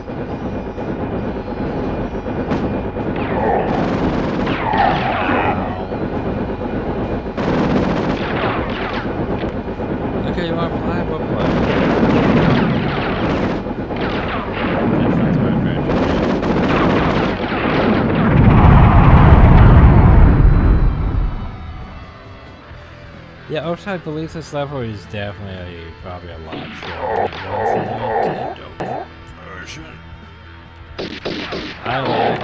Okay, you want to play? We'll play. That's what I'm trying to do. Yeah, also I believe this level is definitely probably a lot shorter than the Nintendo version. I like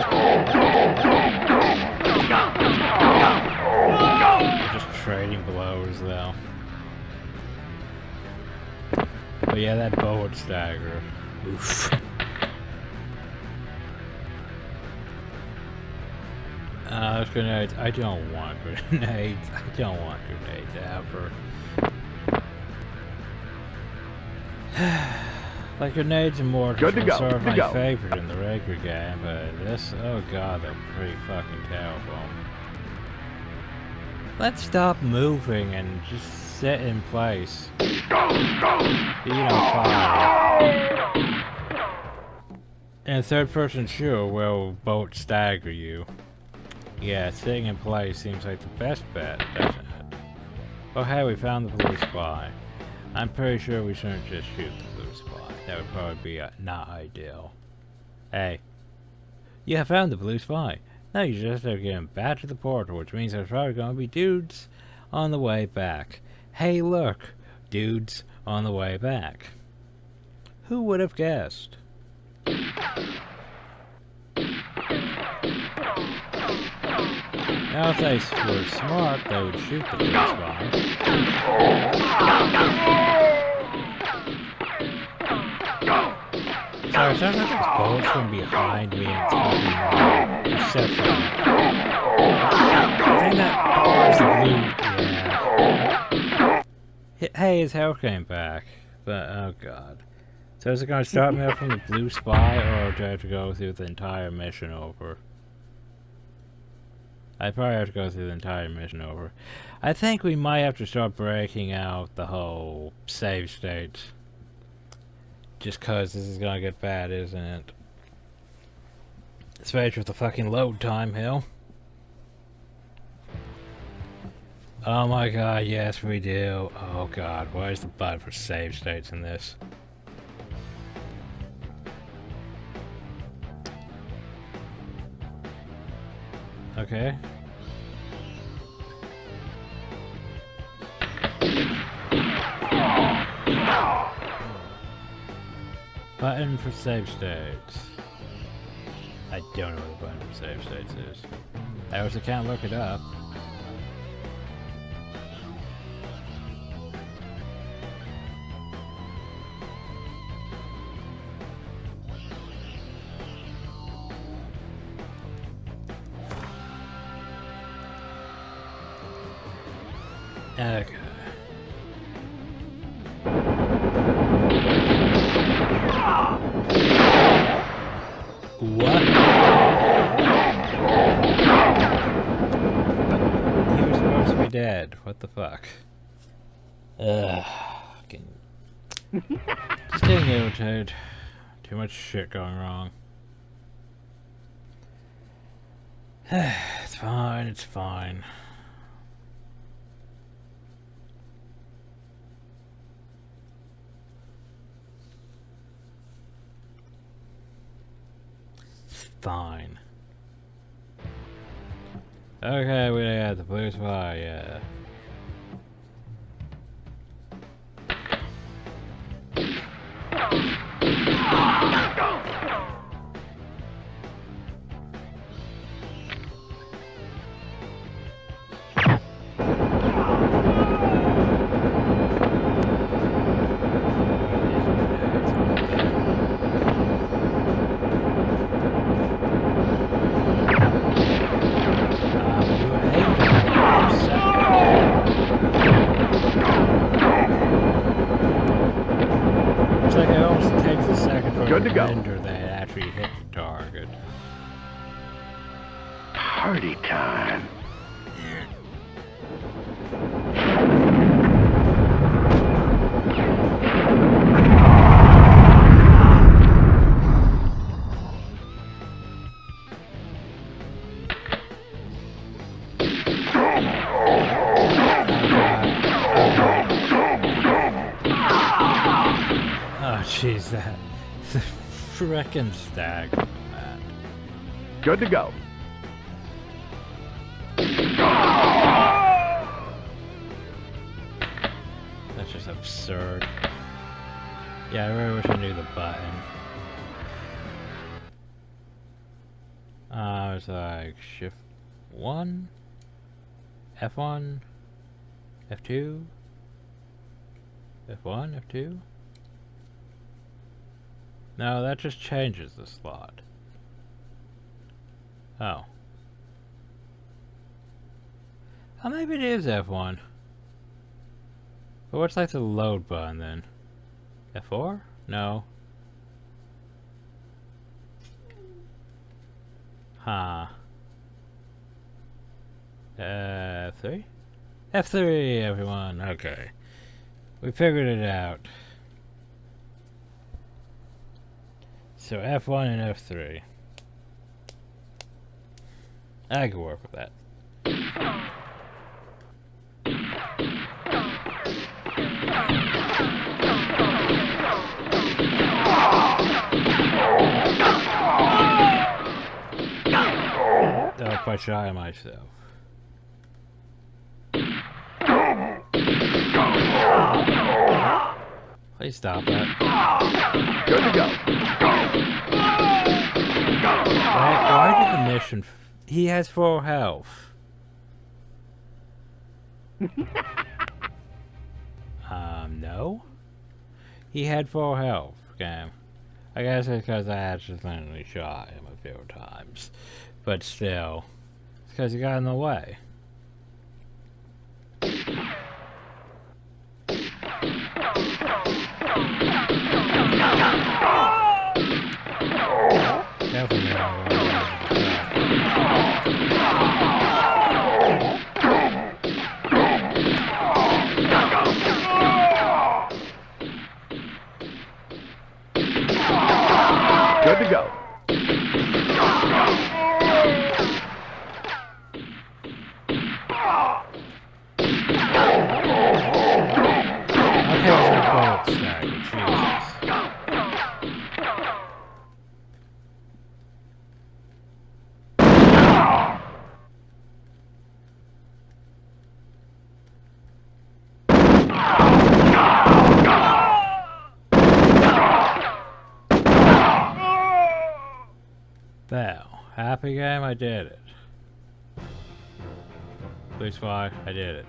just trading blows though. But yeah, that bullet stagger. Oof. Those grenades. I don't want grenades. I don't want grenades ever. Like grenades and mortars were sort of my favorite in the regular game, but this, oh god, they're pretty fucking terrible. Let's stop moving and just sit in place. Being on fire. In a third-person shooter will both stagger you. Yeah, sitting in place seems like the best bet, doesn't it? Oh hey, we found the blue spy. I'm pretty sure we shouldn't just shoot the blue spy. That would probably be not ideal. Hey. Yeah, I found the blue spy. Now you just have to get him back to the portal, which means there's probably going to be dudes on the way back. Hey look, dudes on the way back. Who would have guessed? Now if they were smart, they would shoot the blue spy. Sorry, it sounds like there's bullets from behind me and it's fucking perception. I think that bars the blue. Yeah. Hey, his health came back. But, oh god. So is it going to start me off from the blue spy, or do I have to go through the entire mission over? I probably have to go through the entire mission over. I think we might have to start breaking out the whole save states. Just cause this is gonna get bad, isn't it? Especially with the fucking load time hill. Oh my god, yes we do. Oh god, why is the button for save states in this? Okay. Button for save states. I don't know what the button for save states is. I also can't look it up. Okay. What? But he was supposed to be dead. What the fuck? Just getting irritated. Too much shit going wrong. It's fine, it's fine. Fine. Okay, we got the blue spy, yeah. Good to go. They actually hit the target. Party time. Oh jeez, that the frickin' stag, man. Good to go. That's just absurd. Yeah, I really wish I knew the button. It's like shift 1, F1, F2, F1, F2. No, that just changes the slot. Oh. Oh, maybe it is F1. But what's like the load button then? F4? No. Huh. F3? F3, everyone. Okay. We figured it out. So F1 and F3. I can work with that. I'm quite shy of myself. Please stop that. Good to go. Why did the mission... He has 4 health. No? He had 4 health, okay. I guess it's because I accidentally shot him a few times. But still, it's because he got in the way. Definitely not going Good to go. There. Happy game, I did it. Please fly, I did it.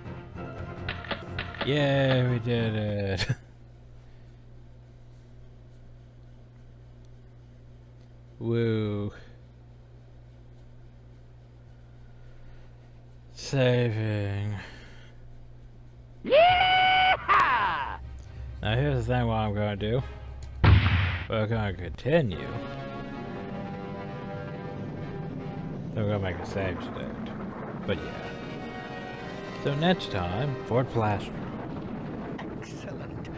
Yay, we did it. Woo. Saving. Yeah! Now here's the thing what I'm going to do. We're going to continue. Then we're going to make a save state. But yeah. So next time, Fort Plastro. Excellent.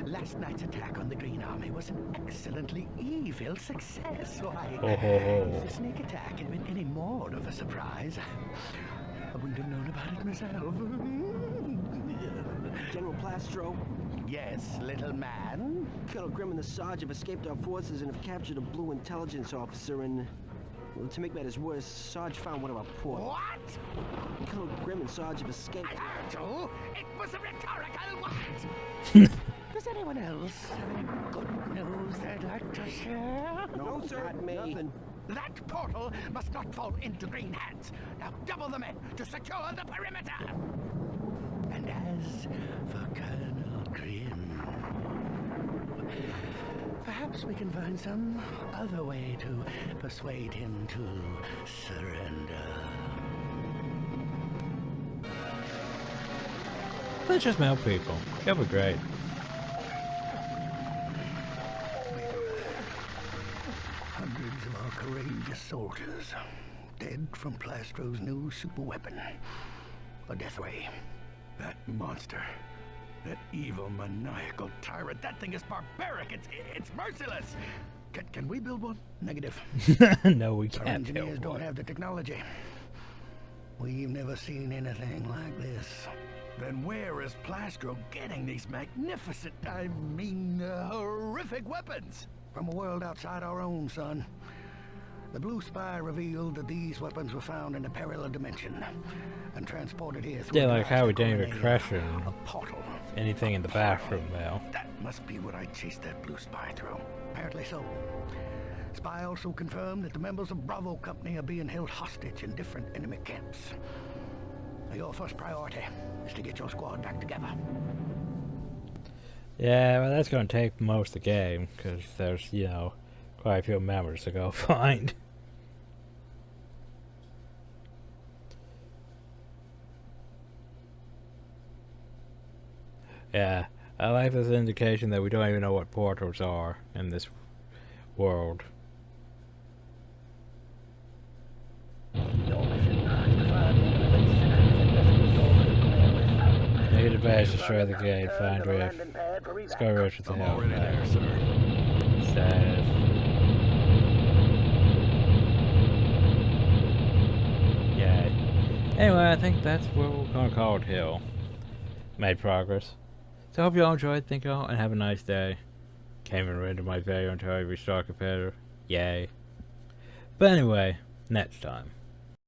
Last night's attack on the Green Army was an excellently evil success. Why, Oh. if the sneak attack had been any more of a surprise, I wouldn't have known about it myself. General Plastro, Yes, little man. Colonel Grimm and the Sarge have escaped our forces and have captured a blue intelligence officer and... Well, to make matters worse, Sarge found one of our ports. What? Colonel Grimm and Sarge have escaped. Arto, it was a rhetorical what? Does anyone else have any good news they'd like to share? No, sir, Not me. nothing. That portal must not fall into green hands. Now double the men to secure the perimeter. And as for Colonel Grimm, perhaps we can find some other way to persuade him to surrender. Let's just melt people. It'll be great. Hundreds of our courageous soldiers dead from Plastro's new superweapon, a death ray. That monster. That evil, maniacal tyrant. That thing is barbaric. It's merciless. Can we build one? Negative. No, we Our can't engineers build don't one. have the technology. We've never seen anything like this. Then where is Plastro getting these magnificent, I mean, horrific weapons? From a world outside our own, son. The Blue Spy revealed that these weapons were found in a parallel dimension and transported here through Yeah, a like how we didn't even glass question a portal. anything in the bathroom now. That must be what I chased that Blue Spy through. Apparently so. Spy also confirmed that the members of Bravo Company are being held hostage in different enemy camps. Now, your first priority is to get your squad back together. Yeah, well, that's going to take most of the game, because there's, you know, quite a few members to go find. Yeah, I like this indication that we don't even know what portals are in this world. Need a base, destroy the gate, find Rift. Let's go Rift with the I'm help. already there, sir. Save. Yay. Anyway, I think that's what we're gonna call it Hill. Made progress. So I hope you all enjoyed, thank you all, and have a nice day. Can't even render my video until I restart computer. Yay. But anyway, next time.